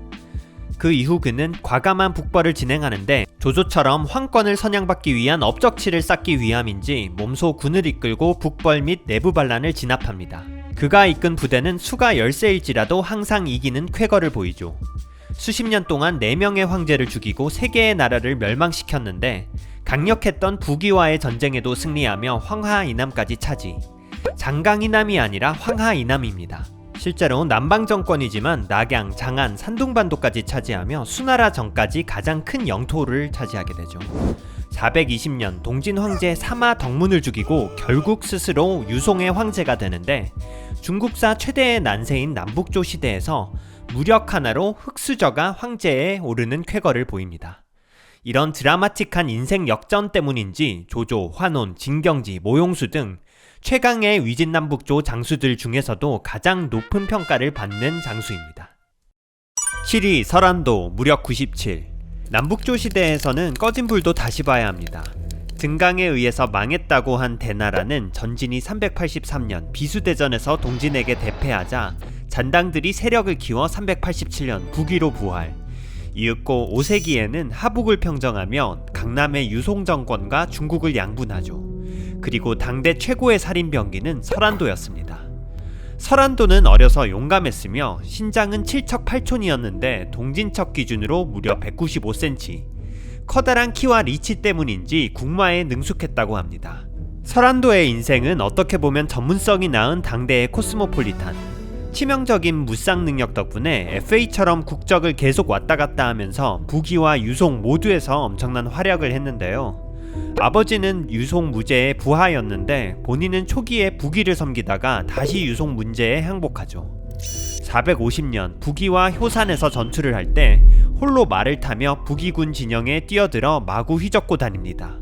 그 이후 그는 과감한 북벌을 진행하는데 조조처럼 황권을 선양받기 위한 업적치를 쌓기 위함인지 몸소 군을 이끌고 북벌 및 내부 반란을 진압합니다. 그가 이끈 부대는 수가 열세일지라도 항상 이기는 쾌거를 보이죠. 수십 년 동안 4명의 황제를 죽이고 3개의 나라를 멸망시켰는데 강력했던 북위와의 전쟁에도 승리하며 황하-이남까지 차지. 장강-이남이 아니라 황하-이남입니다. 실제로 남방 정권이지만 낙양, 장안, 산둥반도까지 차지하며 수나라 전까지 가장 큰 영토를 차지하게 되죠. 420년 동진 황제 사마 덕문을 죽이고 결국 스스로 유송의 황제가 되는데 중국사 최대의 난세인 남북조 시대에서 무력 하나로 흑수저가 황제에 오르는 쾌거를 보입니다. 이런 드라마틱한 인생 역전 때문인지 조조, 환온, 진경지, 모용수 등 최강의 위진남북조 장수들 중에서도 가장 높은 평가를 받는 장수입니다. 7위 설안도 무력 97. 남북조 시대에서는 꺼진 불도 다시 봐야 합니다. 등강에 의해서 망했다고 한 대나라는 전진이 383년 비수대전에서 동진에게 대패하자 잔당들이 세력을 키워 387년 북위로 부활. 이윽고 5세기에는 하북을 평정하며 강남의 유송정권과 중국을 양분하죠. 그리고 당대 최고의 살인병기는 설안도였습니다. 설안도는 어려서 용감했으며 신장은 7척 8촌이었는데 동진척 기준으로 무려 195cm. 커다란 키와 리치 때문인지 국마에 능숙했다고 합니다. 설안도의 인생은 어떻게 보면 전문성이 낳은 당대의 코스모폴리탄. 치명적인 무쌍 능력 덕분에 FA처럼 국적을 계속 왔다갔다 하면서 북위와 유송 모두에서 엄청난 활약을 했는데요. 아버지는 유송 무제의 부하였는데 본인은 초기에 북위를 섬기다가 다시 유송 문제에 항복하죠. 450년 북위와 효산에서 전투를 할 때 홀로 말을 타며 북이군 진영에 뛰어들어 마구 휘젓고 다닙니다.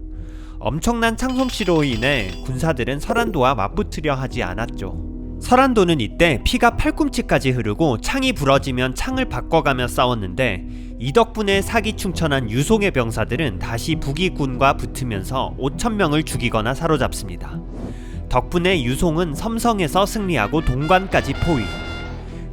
엄청난 창솜씨로 인해 군사들은 설한도와 맞붙으려 하지 않았죠. 설한도는 이때 피가 팔꿈치까지 흐르고 창이 부러지면 창을 바꿔가며 싸웠는데 이 덕분에 사기충천한 유송의 병사들은 다시 북이군과 붙으면서 5,000명을 죽이거나 사로잡습니다. 덕분에 유송은 섬성에서 승리하고 동관까지 포위.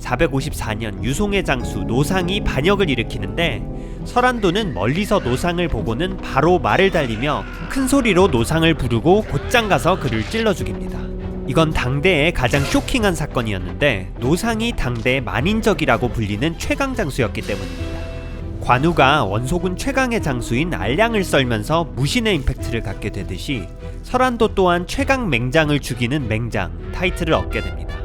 454년 유송의 장수 노상이 반역을 일으키는데 설한도는 멀리서 노상을 보고는 바로 말을 달리며 큰 소리로 노상을 부르고 곧장 가서 그를 찔러 죽입니다. 이건 당대의 가장 쇼킹한 사건이었는데 노상이 당대의 만인적이라고 불리는 최강 장수였기 때문입니다. 관우가 원소군 최강의 장수인 알량을 썰면서 무신의 임팩트를 갖게 되듯이 설한도 또한 최강 맹장을 죽이는 맹장 타이틀을 얻게 됩니다.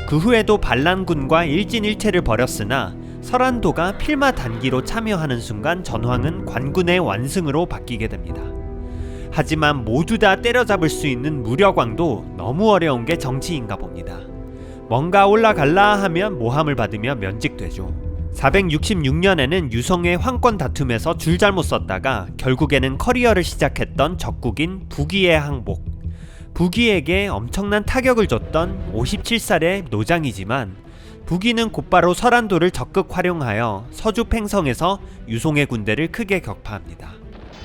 그 후에도 반란군과 일진일퇴를 벌였으나 설한도가 필마 단기로 참여하는 순간 전황은 관군의 완승으로 바뀌게 됩니다. 하지만 모두 다 때려잡을 수 있는 무력왕도 너무 어려운 게 정치인가 봅니다. 뭔가 올라갈라 하면 모함을 받으며 면직되죠. 466년에는 유성의 황권 다툼에서 줄 잘못 썼다가 결국에는 커리어를 시작했던 적국인 북이의 항복. 북이에게 엄청난 타격을 줬던 57살의 노장이지만 북이는 곧바로 설한도를 적극 활용하여 서주 팽성에서 유송의 군대를 크게 격파합니다.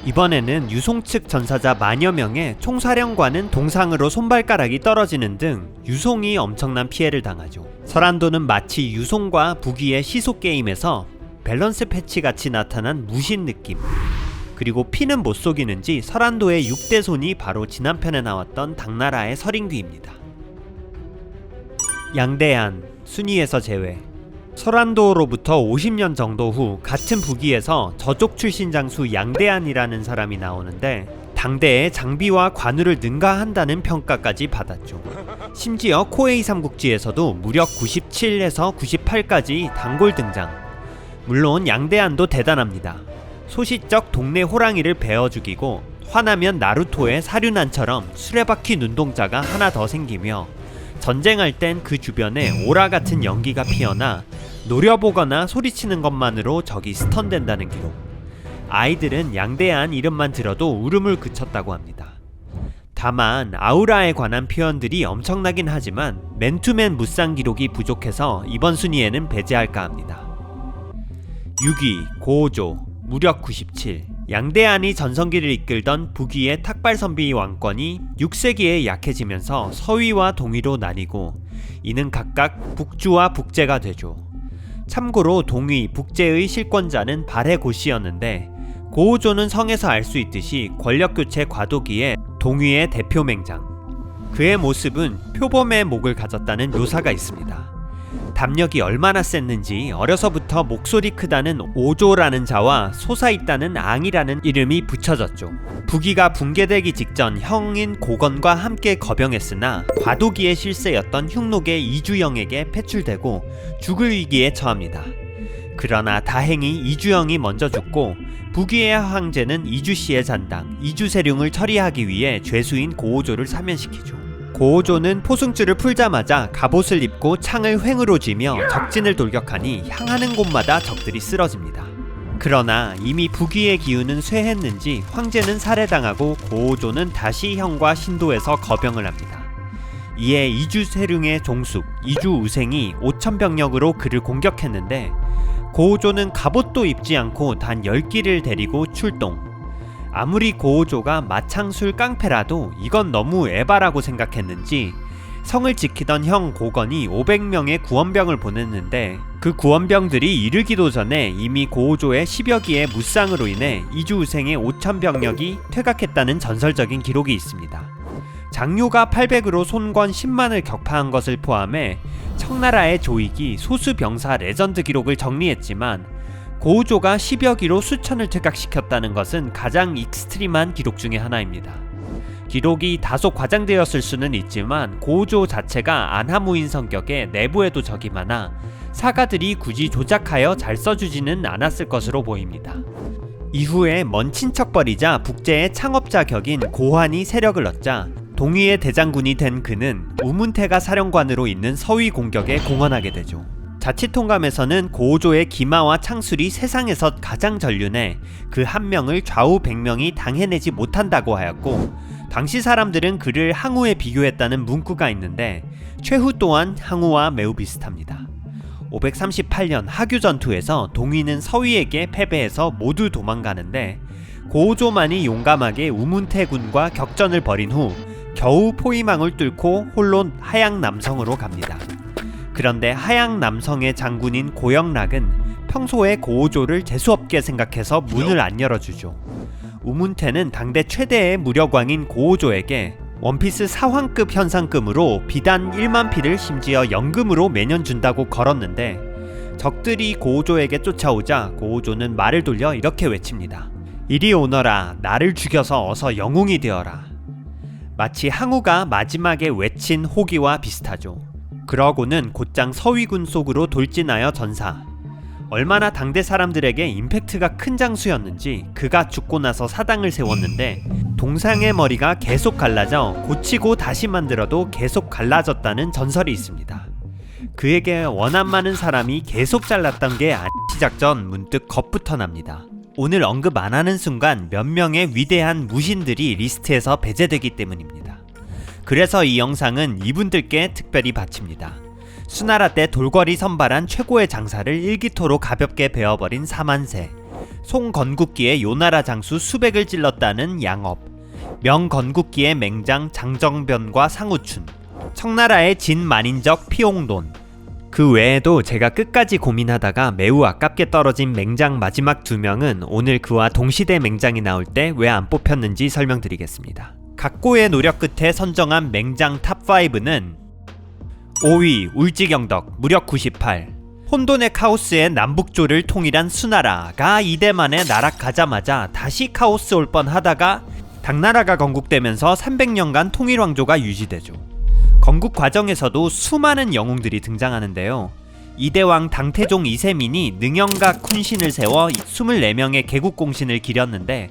이번에는 유송 측 전사자 만여 명의 총사령관은 동상으로 손발가락이 떨어지는 등 유송이 엄청난 피해를 당하죠. 설한도는 마치 유송과 북이의 시소게임에서 밸런스 패치같이 나타난 무신 느낌. 그리고 피는 못 속이는지 설한도의 6대 손이 바로 지난편에 나왔던 당나라의 설인귀입니다. 양대한, 순위에서 제외. 설한도로부터 50년 정도 후 같은 북이에서 저족 출신 장수 양대한이라는 사람이 나오는데 당대의 장비와 관우를 능가한다는 평가까지 받았죠. 심지어 코에이 삼국지에서도 무려 97에서 98까지 단골 등장. 물론 양대한도 대단합니다. 소시적 동네 호랑이를 베어 죽이고 화나면 나루토의 사륜안처럼 수레바퀴 눈동자가 하나 더 생기며 전쟁할 땐 그 주변에 오라 같은 연기가 피어나 노려보거나 소리치는 것만으로 적이 스턴된다는 기록. 아이들은 양대한 이름만 들어도 울음을 그쳤다고 합니다. 다만 아우라에 관한 표현들이 엄청나긴 하지만 맨투맨 무쌍 기록이 부족해서 이번 순위에는 배제할까 합니다. 6위 고오조 무력 97. 양대한이 전성기를 이끌던 북위의 탁발선비 왕권이 6세기에 약해지면서 서위와 동위로 나뉘고 이는 각각 북주와 북제가 되죠. 참고로 동위, 북제의 실권자는 발해 고씨였는데 고오조는 성에서 알 수 있듯이 권력교체 과도기에 동위의 대표 맹장. 그의 모습은 표범의 목을 가졌다는 묘사가 있습니다. 담력이 얼마나 셌는지 어려서부터 목소리 크다는 오조라는 자와 솟아있다는 앙이라는 이름이 붙여졌죠. 북위가 붕괴되기 직전 형인 고건과 함께 거병했으나 과도기의 실세였던 흉록의 이주영에게 패출되고 죽을 위기에 처합니다. 그러나 다행히 이주영이 먼저 죽고 북위의 황제는 이주씨의 잔당 이주세룡을 처리하기 위해 죄수인 고오조를 사면시키죠. 고오조는 포승줄을 풀자마자 갑옷을 입고 창을 횡으로 쥐며 적진을 돌격하니 향하는 곳마다 적들이 쓰러집니다. 그러나 이미 북위의 기운은 쇠했는지 황제는 살해당하고 고오조는 다시 형과 신도에서 거병을 합니다. 이에 이주세룡의 종숙 이주우생이 5,000병력으로 그를 공격했는데 고오조는 갑옷도 입지 않고 단 10기를 데리고 출동. 아무리 고오조가 마창술 깡패라도 이건 너무 에바라고 생각했는지 성을 지키던 형 고건이 500명의 구원병을 보냈는데 그 구원병들이 이르기도 전에 이미 고오조의 10여 기의 무쌍으로 인해 이주우생의 5,000병력이 퇴각했다는 전설적인 기록이 있습니다. 장료가 800으로 손권 10만을 격파한 것을 포함해 청나라의 조익이 소수 병사 레전드 기록을 정리했지만 고오조가 10여 기로 수천을 퇴각시켰다는 것은 가장 익스트림한 기록 중의 하나입니다. 기록이 다소 과장되었을 수는 있지만 고오조 자체가 안하무인 성격에 내부에도 적이 많아 사가들이 굳이 조작하여 잘 써주지는 않았을 것으로 보입니다. 이후에 먼 친척벌이자 북제의 창업자 격인 고환이 세력을 얻자 동위의 대장군이 된 그는 우문태가 사령관으로 있는 서위 공격에 공헌하게 되죠. 자치통감에서는 고오조의 기마와 창술이 세상에서 가장 전륜해 그 한 명을 좌우 100명이 당해내지 못한다고 하였고, 당시 사람들은 그를 항우에 비교했다는 문구가 있는데 최후 또한 항우와 매우 비슷합니다. 538년 하규 전투에서 동위는 서위에게 패배해서 모두 도망가는데 고오조만이 용감하게 우문태군과 격전을 벌인 후 겨우 포위망을 뚫고 홀로 하양 남성으로 갑니다. 그런데 하양 남성의 장군인 고영락은 평소에 고오조를 재수없게 생각해서 문을 안 열어주죠. 우문태는 당대 최대의 무력왕인 고오조에게 원피스 사황급 현상금으로 비단 1만 피를 심지어 연금으로 매년 준다고 걸었는데, 적들이 고오조에게 쫓아오자 고오조는 말을 돌려 이렇게 외칩니다. 이리 오너라. 나를 죽여서 어서 영웅이 되어라. 마치 항우가 마지막에 외친 호기와 비슷하죠. 그러고는 곧장 서위군 속으로 돌진하여 전사. 얼마나 당대 사람들에게 임팩트가 큰 장수였는지 그가 죽고 나서 사당을 세웠는데 동상의 머리가 계속 갈라져 고치고 다시 만들어도 계속 갈라졌다는 전설이 있습니다. 그에게 원한 많은 사람이 계속 잘랐던 게 안치작전 문득 겁부터 납니다. 오늘 언급 안 하는 순간 몇 명의 위대한 무신들이 리스트에서 배제되기 때문입니다. 그래서 이 영상은 이분들께 특별히 바칩니다. 수나라 때 돌궐이 선발한 최고의 장사를 일기토로 가볍게 베어버린 사만세, 송건국기의 요나라 장수 수백을 찔렀다는 양업, 명건국기의 맹장 장정변과 상우춘, 청나라의 진만인적 피용돈, 그 외에도 제가 끝까지 고민하다가 매우 아깝게 떨어진 맹장 마지막 2명은 오늘 그와 동시대 맹장이 나올 때 왜 안 뽑혔는지 설명드리겠습니다. 각고의 노력 끝에 선정한 맹장 탑5는 5위 울지경덕 무력 98, 혼돈의 카오스의 남북조를 통일한 수나라가 2대 만에 나락가자마자 다시 카오스 올 뻔하다가 당나라가 건국되면서 300년간 통일왕조가 유지되죠. 건국 과정에서도 수많은 영웅들이 등장하는데요. 이대왕 당태종 이세민이 능영과 쿤신을 세워 24명의 개국공신을 기렸는데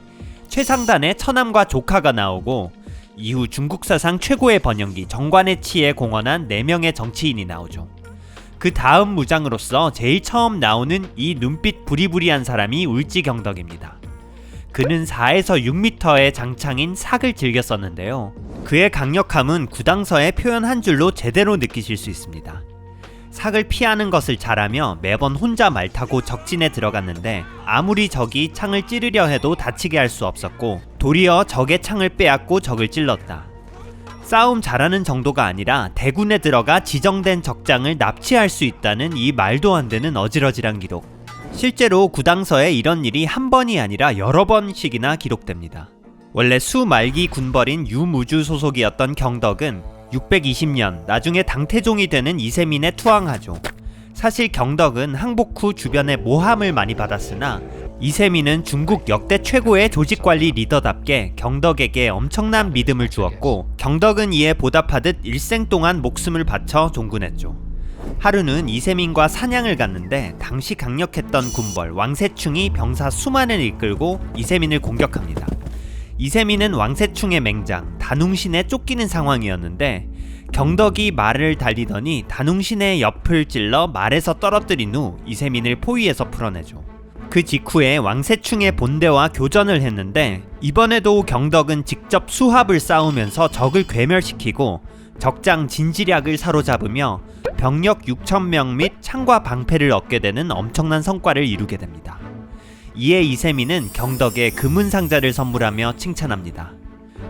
최상단에 처남과 조카가 나오고, 이후 중국 사상 최고의 번영기 정관의 치에 공헌한 4명의 정치인이 나오죠. 그 다음 무장으로서 제일 처음 나오는 이 눈빛 부리부리한 사람이 울지경덕입니다. 그는 4에서 6m의 장창인 삭을 즐겨 썼는데요. 그의 강력함은 구당서에 표현 한 줄로 제대로 느끼실 수 있습니다. 삭을 피하는 것을 잘하며 매번 혼자 말 타고 적진에 들어갔는데 아무리 적이 창을 찌르려 해도 다치게 할 수 없었고, 도리어 적의 창을 빼앗고 적을 찔렀다. 싸움 잘하는 정도가 아니라 대군에 들어가 지정된 적장을 납치할 수 있다는 이 말도 안 되는 어질어질한 기록. 실제로 구당서에 이런 일이 한 번이 아니라 여러 번씩이나 기록됩니다. 원래 수말기 군벌인 유무주 소속이었던 경덕은 620년 나중에 당태종이 되는 이세민에 투항하죠. 사실 경덕은 항복 후 주변에 모함을 많이 받았으나 이세민은 중국 역대 최고의 조직관리 리더답게 경덕에게 엄청난 믿음을 주었고, 경덕은 이에 보답하듯 일생 동안 목숨을 바쳐 종군했죠. 하루는 이세민과 사냥을 갔는데 당시 강력했던 군벌 왕세충이 병사 수만을 이끌고 이세민을 공격합니다. 이세민은 왕세충의 맹장 단웅신에 쫓기는 상황이었는데 경덕이 말을 달리더니 단웅신의 옆을 찔러 말에서 떨어뜨린 후 이세민을 포위해서 풀어내죠. 그 직후에 왕세충의 본대와 교전을 했는데 이번에도 경덕은 직접 수합을 쌓으면서 적을 괴멸시키고 적장 진지략을 사로잡으며 병력 6,000명 및 창과 방패를 얻게 되는 엄청난 성과를 이루게 됩니다. 이에 이세민은 경덕에 금은상자를 선물하며 칭찬합니다.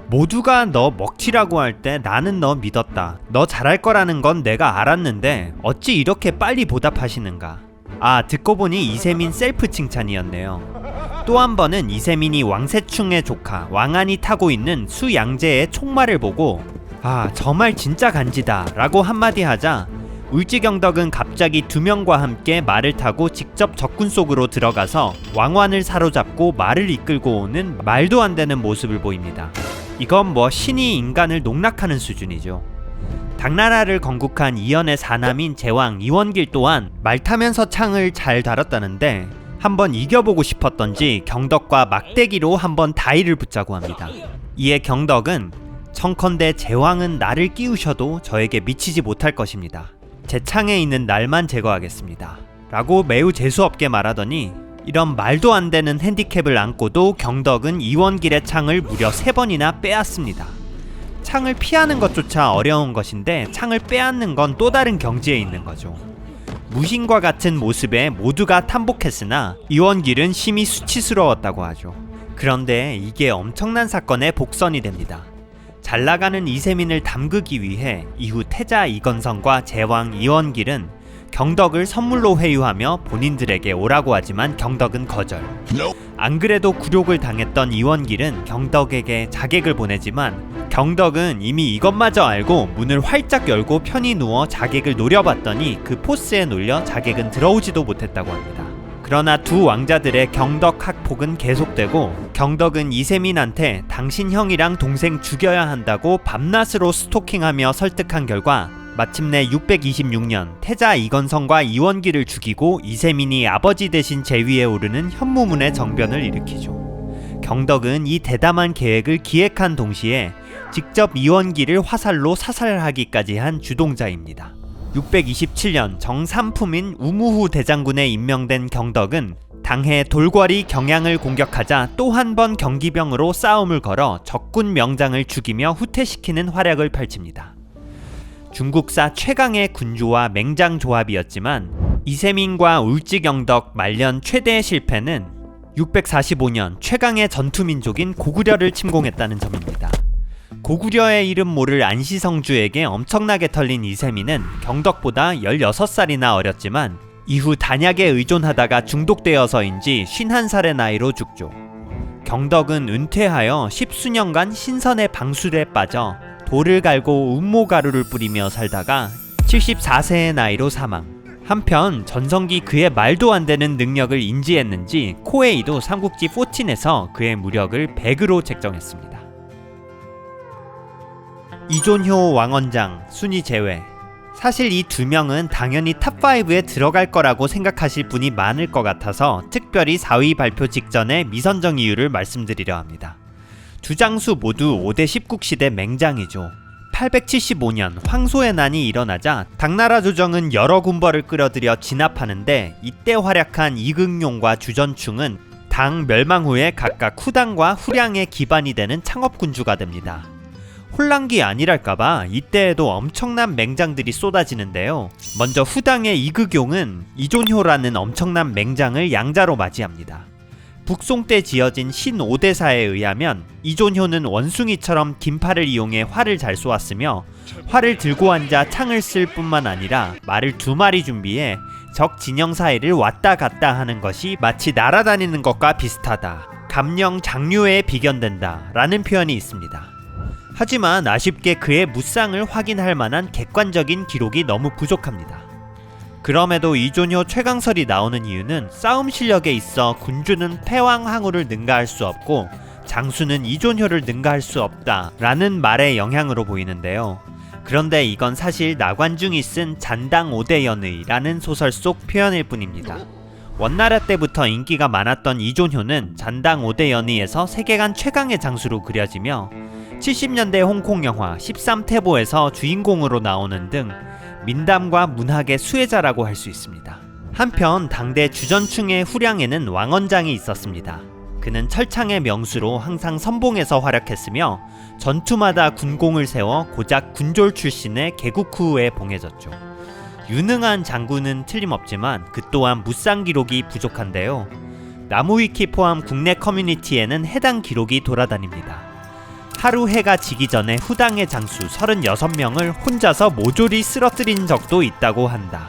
모두가 너 먹튀라고 할 때 나는 너 믿었다. 너 잘할 거라는 건 내가 알았는데 어찌 이렇게 빨리 보답하시는가. 아, 듣고 보니 이세민 셀프 칭찬이었네요. 또 한 번은 이세민이 왕세충의 조카 왕안이 타고 있는 수양제의 총말을 보고 아, 저 말 진짜 간지다 라고 한마디 하자 울지경덕은 갑자기 2명과 함께 말을 타고 직접 적군 속으로 들어가서 왕환을 사로잡고 말을 이끌고 오는 말도 안 되는 모습을 보입니다. 이건 뭐 신이 인간을 농락하는 수준이죠. 당나라를 건국한 이연의 사남인 제왕 이원길 또한 말 타면서 창을 잘 다뤘다는데 한번 이겨보고 싶었던지 경덕과 막대기로 한번 다이를 붙자고 합니다. 이에 경덕은 청컨대 제왕은 나를 끼우셔도 저에게 미치지 못할 것입니다. 제 창에 있는 날만 제거하겠습니다 라고 매우 재수없게 말하더니 이런 말도 안 되는 핸디캡을 안고도 경덕은 이원길의 창을 무려 3번이나 빼앗습니다. 창을 피하는 것조차 어려운 것인데 창을 빼앗는 건 또 다른 경지에 있는 거죠. 무신과 같은 모습에 모두가 탐복했으나 이원길은 심히 수치스러웠다고 하죠. 그런데 이게 엄청난 사건의 복선이 됩니다. 잘나가는 이세민을 담그기 위해 이후 태자 이건성과 제왕 이원길은 경덕을 선물로 회유하며 본인들에게 오라고 하지만 경덕은 거절. 안 그래도 굴욕을 당했던 이원길은 경덕에게 자객을 보내지만 경덕은 이미 이것마저 알고 문을 활짝 열고 편히 누워 자객을 노려봤더니 그 포스에 놀려 자객은 들어오지도 못했다고 합니다. 그러나 두 왕자들의 경덕 학폭은 계속되고 경덕은 이세민한테 당신 형이랑 동생 죽여야 한다고 밤낮으로 스토킹하며 설득한 결과 마침내 626년 태자 이건성과 이원길을 죽이고 이세민이 아버지 대신 제위에 오르는 현무문의 정변을 일으키죠. 경덕은 이 대담한 계획을 기획한 동시에 직접 이원길을 화살로 사살하기까지 한 주동자입니다. 627년 정삼품인 우무후 대장군에 임명된 경덕은 당해 돌궐이 경양을 공격하자 또 한 번 경기병으로 싸움을 걸어 적군 명장을 죽이며 후퇴시키는 활약을 펼칩니다. 중국사 최강의 군주와 맹장 조합이었지만 이세민과 울지경덕 말년 최대의 실패는 645년 최강의 전투민족인 고구려를 침공했다는 점입니다. 고구려의 이름 모를 안시성주에게 엄청나게 털린 이세민은 경덕보다 16살이나 어렸지만 이후 단약에 의존하다가 중독되어서인지 51살의 나이로 죽죠. 경덕은 은퇴하여 10수년간 신선의 방술에 빠져 돌을 갈고 운모가루를 뿌리며 살다가 74세의 나이로 사망. 한편 전성기 그의 말도 안 되는 능력을 인지했는지 코에이도 삼국지 14에서 그의 무력을 100으로 책정했습니다. 이존효 왕원장 순위 제외. 사실 이 두 명은 당연히 탑5에 들어갈 거라고 생각하실 분이 많을 것 같아서 특별히 4위 발표 직전에 미선정 이유를 말씀드리려 합니다. 두 장수 모두 5대 10국시대 맹장이죠. 875년 황소의 난이 일어나자 당나라 조정은 여러 군벌을 끌어들여 진압하는데 이때 활약한 이긍용과 주전충은 당 멸망 후에 각각 후당과 후량의 기반이 되는 창업군주가 됩니다. 혼란기 아니랄까봐 이때에도 엄청난 맹장들이 쏟아지는데요. 먼저 후당의 이극용은 이존효라는 엄청난 맹장을 양자로 맞이합니다. 북송 때 지어진 신오대사에 의하면 이존효는 원숭이처럼 긴 팔을 이용해 활을 잘 쏘았으며 활을 들고 앉아 창을 쓸 뿐만 아니라 말을 2마리 준비해 적 진영 사이를 왔다 갔다 하는 것이 마치 날아다니는 것과 비슷하다. 감령 장류에 비견된다 라는 표현이 있습니다. 하지만 아쉽게 그의 무쌍을 확인할 만한 객관적인 기록이 너무 부족합니다. 그럼에도 이존효 최강설이 나오는 이유는 싸움 실력에 있어 군주는 패왕항우를 능가할 수 없고 장수는 이존효를 능가할 수 없다 라는 말의 영향으로 보이는데요. 그런데 이건 사실 나관중이 쓴 잔당오대연의 라는 소설 속 표현일 뿐입니다. 원나라 때부터 인기가 많았던 이존효는 잔당오대연의에서 세계관 최강의 장수로 그려지며 70년대 홍콩 영화 13태보에서 주인공으로 나오는 등 민담과 문학의 수혜자라고 할 수 있습니다. 한편 당대 주전충의 후량에는 왕원장이 있었습니다. 그는 철창의 명수로 항상 선봉에서 활약했으며 전투마다 군공을 세워 고작 군졸 출신의 개국 후에 봉해졌죠. 유능한 장군은 틀림없지만 그 또한 무쌍 기록이 부족한데요. 나무위키 포함 국내 커뮤니티에는 해당 기록이 돌아다닙니다. 하루 해가 지기 전에 후당의 장수 36명을 혼자서 모조리 쓰러뜨린 적도 있다고 한다.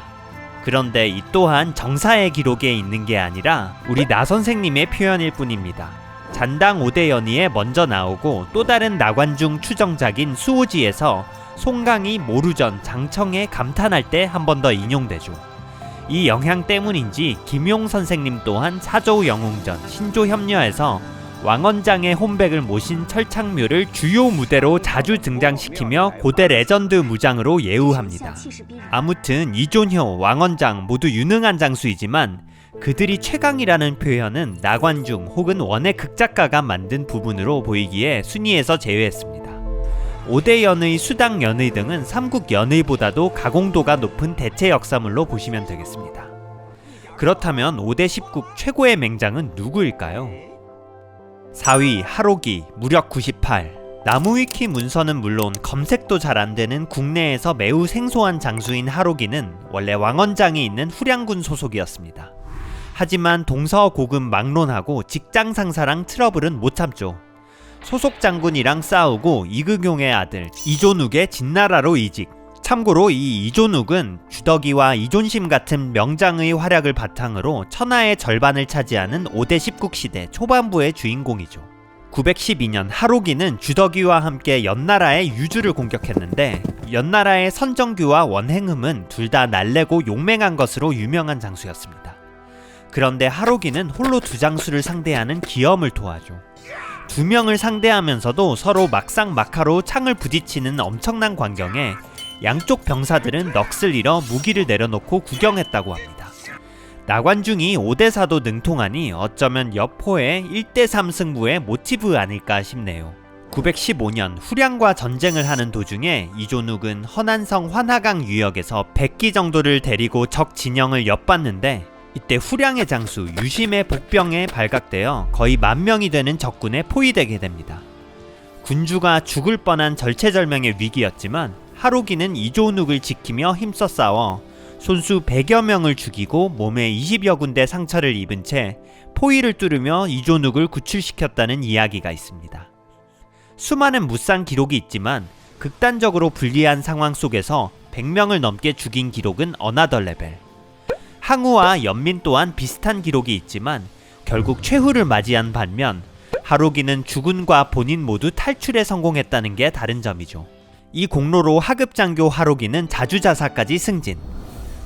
그런데 이 또한 정사의 기록에 있는 게 아니라 우리 나 선생님의 표현일 뿐입니다. 잔당오대연의에 먼저 나오고 또 다른 나관중 추정작인 수호지에서 송강이 모루전 장청에 감탄할 때 한 번 더 인용되죠. 이 영향 때문인지 김용 선생님 또한 사조 영웅전 신조협녀에서 왕원장의 혼백을 모신 철창묘를 주요 무대로 자주 등장시키며 고대 레전드 무장으로 예우합니다. 아무튼 이존효, 왕원장 모두 유능한 장수이지만 그들이 최강이라는 표현은 나관중 혹은 원의 극작가가 만든 부분으로 보이기에 순위에서 제외했습니다. 오대연의, 수당연의 등은 삼국연의보다도 가공도가 높은 대체 역사물로 보시면 되겠습니다. 그렇다면 5대 10국 최고의 맹장은 누구일까요? 4위 하록이 무력 98. 나무위키 문서는 물론 검색도 잘 안되는 국내에서 매우 생소한 장수인 하록이는 원래 왕언장이 있는 후량군 소속이었습니다. 하지만 동서고금 막론하고 직장 상사랑 트러블은 못 참죠. 소속 장군이랑 싸우고 이극용의 아들 이존욱의 진나라로 이직. 참고로 이 이존욱은 주덕이와 이존심 같은 명장의 활약을 바탕으로 천하의 절반을 차지하는 5대 10국 시대 초반부의 주인공이죠. 912년 하록이는 주덕이와 함께 연나라의 유주를 공격했는데 연나라의 선정규와 원행음은 둘 다 날래고 용맹한 것으로 유명한 장수였습니다. 그런데 하록이는 홀로 두 장수를 상대하는 기엄을 토하죠. 두 명을 상대하면서도 서로 막상막하로 창을 부딪히는 엄청난 광경에 양쪽 병사들은 넋을 잃어 무기를 내려놓고 구경했다고 합니다. 나관중이 5대4도 능통하니 어쩌면 여포의 1대3 승부의 모티브 아닐까 싶네요. 915년 후량과 전쟁을 하는 도중에 이존욱은 허난성 환하강 유역에서 100기 정도를 데리고 적 진영을 엿봤는데 이때 후량의 장수 유심의 복병에 발각되어 거의 10,000명이 되는 적군에 포위되게 됩니다. 군주가 죽을 뻔한 절체절명의 위기였지만 하록이는 이존욱을 지키며 힘써 싸워 손수 100여 명을 죽이고 몸에 20여 군데 상처를 입은 채 포위를 뚫으며 이존욱을 구출시켰다는 이야기가 있습니다. 수많은 무쌍 기록이 있지만 극단적으로 불리한 상황 속에서 100명을 넘게 죽인 기록은 어나더 레벨. 항우와 연민 또한 비슷한 기록이 있지만 결국 최후를 맞이한 반면 하록이는 주군과 본인 모두 탈출에 성공했다는 게 다른 점이죠. 이 공로로 하급장교 하록이는 자주자사까지 승진.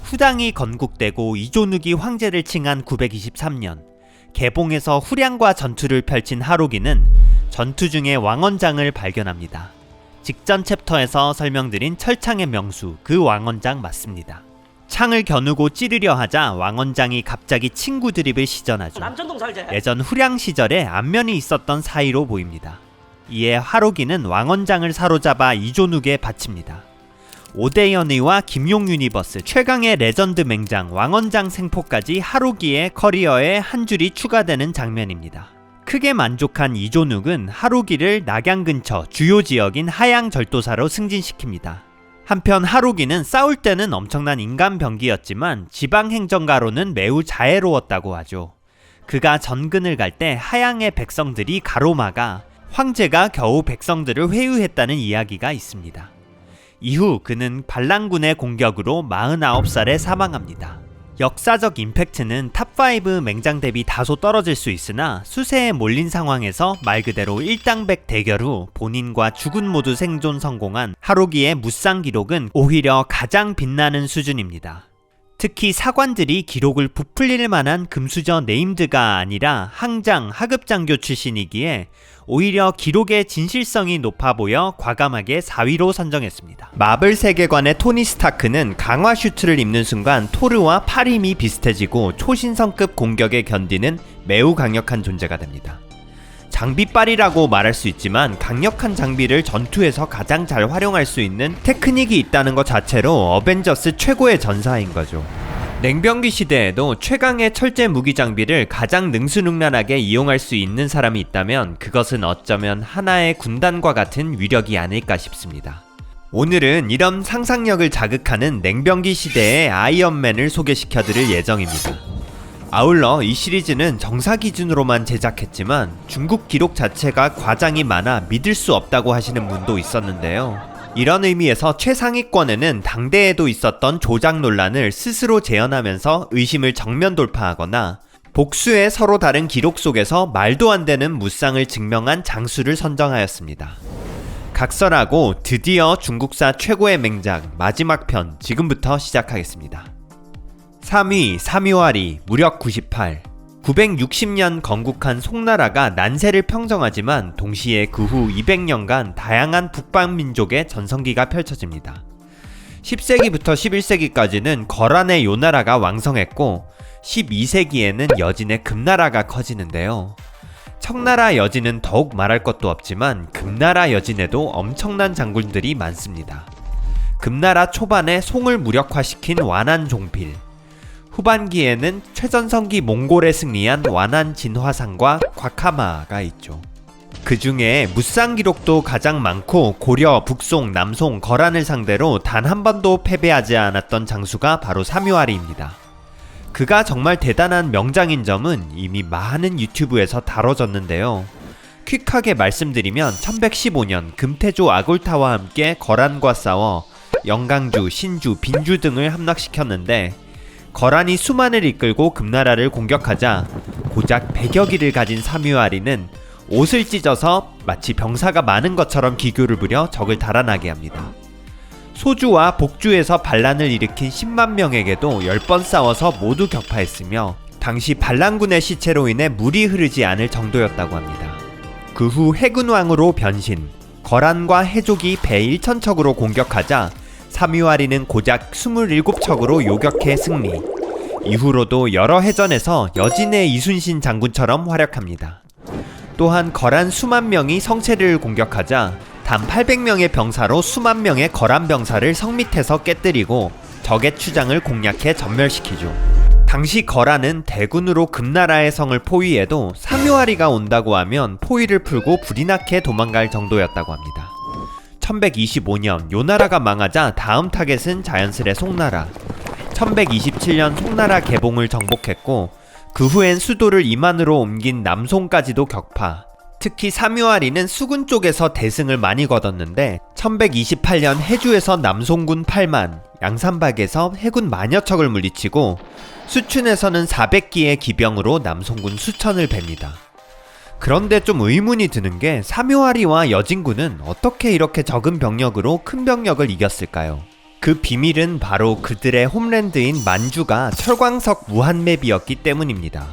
후당이 건국되고 이존욱이 황제를 칭한 923년 개봉에서 후량과 전투를 펼친 하록이는 전투 중에 왕언장을 발견합니다. 직전 챕터에서 설명드린 철창의 명수 그 왕언장 맞습니다. 창을 겨누고 찌르려 하자 왕언장이 갑자기 친구 드립을 시전하죠. 예전 후량 시절에 안면이 있었던 사이로 보입니다. 이에 하록이는 왕언장을 사로잡아 이존욱에 바칩니다. 오대연의와 김용 유니버스 최강의 레전드 맹장 왕언장 생포까지 하록이의 커리어에 한 줄이 추가되는 장면입니다. 크게 만족한 이존욱은 하록이를 낙양 근처 주요 지역인 하양절도사로 승진시킵니다. 한편 하록이는 싸울 때는 엄청난 인간병기였지만 지방행정가로는 매우 자애로웠다고 하죠. 그가 전근을 갈 때 하양의 백성들이 가로막아 황제가 겨우 백성들을 회유했다는 이야기가 있습니다. 이후 그는 반란군의 공격으로 49살에 사망합니다. 역사적 임팩트는 탑5 맹장 대비 다소 떨어질 수 있으나 수세에 몰린 상황에서 말 그대로 일당백 대결 후 본인과 주군 모두 생존 성공한 하록이의 무쌍 기록은 오히려 가장 빛나는 수준입니다. 특히 사관들이 기록을 부풀릴 만한 금수저 네임드가 아니라 항장, 하급장교 출신이기에 오히려 기록의 진실성이 높아 보여 과감하게 4위로 선정했습니다. 마블 세계관의 토니 스타크는 강화 슈트를 입는 순간 토르와 팔 힘이 비슷해지고 초신성급 공격에 견디는 매우 강력한 존재가 됩니다. 장비빨이라고 말할 수 있지만 강력한 장비를 전투에서 가장 잘 활용할 수 있는 테크닉이 있다는 것 자체로 어벤져스 최고의 전사인 거죠. 냉병기 시대에도 최강의 철제 무기 장비를 가장 능수능란하게 이용할 수 있는 사람이 있다면 그것은 어쩌면 하나의 군단과 같은 위력이 아닐까 싶습니다. 오늘은 이런 상상력을 자극하는 냉병기 시대의 아이언맨을 소개시켜드릴 예정입니다. 아울러 이 시리즈는 정사 기준으로만 제작했지만 중국 기록 자체가 과장이 많아 믿을 수 없다고 하시는 분도 있었는데요. 이런 의미에서 최상위권에는 당대에도 있었던 조작 논란을 스스로 재현하면서 의심을 정면 돌파하거나 복수의 서로 다른 기록 속에서 말도 안 되는 무쌍을 증명한 장수를 선정하였습니다. 각설하고 드디어 중국사 최고의 맹장 마지막 편 지금부터 시작하겠습니다. 3위 삼유아리 무력 98. 960년 건국한 송나라가 난세를 평정하지만 동시에 그 후 200년간 다양한 북방민족의 전성기가 펼쳐집니다. 10세기부터 11세기까지는 거란의 요나라가 왕성했고 12세기에는 여진의 금나라가 커지는데요. 청나라 여진은 더욱 말할 것도 없지만 금나라 여진에도 엄청난 장군들이 많습니다. 금나라 초반에 송을 무력화시킨 완안종필, 후반기에는 최전성기 몽골에 승리한 완안진화상과 곽하마가 있죠. 그 중에 무쌍 기록도 가장 많고 고려, 북송, 남송, 거란을 상대로 단 한 번도 패배하지 않았던 장수가 바로 사묘아리입니다. 그가 정말 대단한 명장인 점은 이미 많은 유튜브에서 다뤄졌는데요. 퀵하게 말씀드리면 1115년 금태조 아골타와 함께 거란과 싸워 영강주, 신주, 빈주 등을 함락시켰는데 거란이 수만을 이끌고 금나라를 공격하자 고작 100여기를 가진 사묘아리는 옷을 찢어서 마치 병사가 많은 것처럼 기교를 부려 적을 달아나게 합니다. 소주와 복주에서 반란을 일으킨 10만 명에게도 10번 싸워서 모두 격파했으며 당시 반란군의 시체로 인해 물이 흐르지 않을 정도였다고 합니다. 그 후 해군왕으로 변신, 거란과 해족이 배 1,000척으로 공격하자 사묘아리는 고작 27척으로 요격해 승리. 이후로도 여러 해전에서 여진의 이순신 장군처럼 활약합니다. 또한 거란 수만 명이 성체를 공격하자 단 800명의 병사로 수만 명의 거란 병사를 성 밑에서 깨뜨리고 적의 추장을 공략해 전멸시키죠. 당시 거란은 대군으로 금나라의 성을 포위해도 사묘아리가 온다고 하면 포위를 풀고 불이 나게 도망갈 정도였다고 합니다. 1125년 요나라가 망하자 다음 타겟은 자연스레 송나라. 1127년 송나라 개봉을 정복했고 그 후엔 수도를 이만으로 옮긴 남송까지도 격파. 특히 사묘아리는 수군 쪽에서 대승을 많이 거뒀는데 1128년 해주에서 남송군 8만, 양산박에서 해군 만여 척을 물리치고 수춘에서는 400기의 기병으로 남송군 수천을 뵙니다. 그런데 좀 의문이 드는 게 사묘아리와 여진군은 어떻게 이렇게 적은 병력으로 큰 병력을 이겼을까요? 그 비밀은 바로 그들의 홈랜드인 만주가 철광석 무한맵이었기 때문입니다.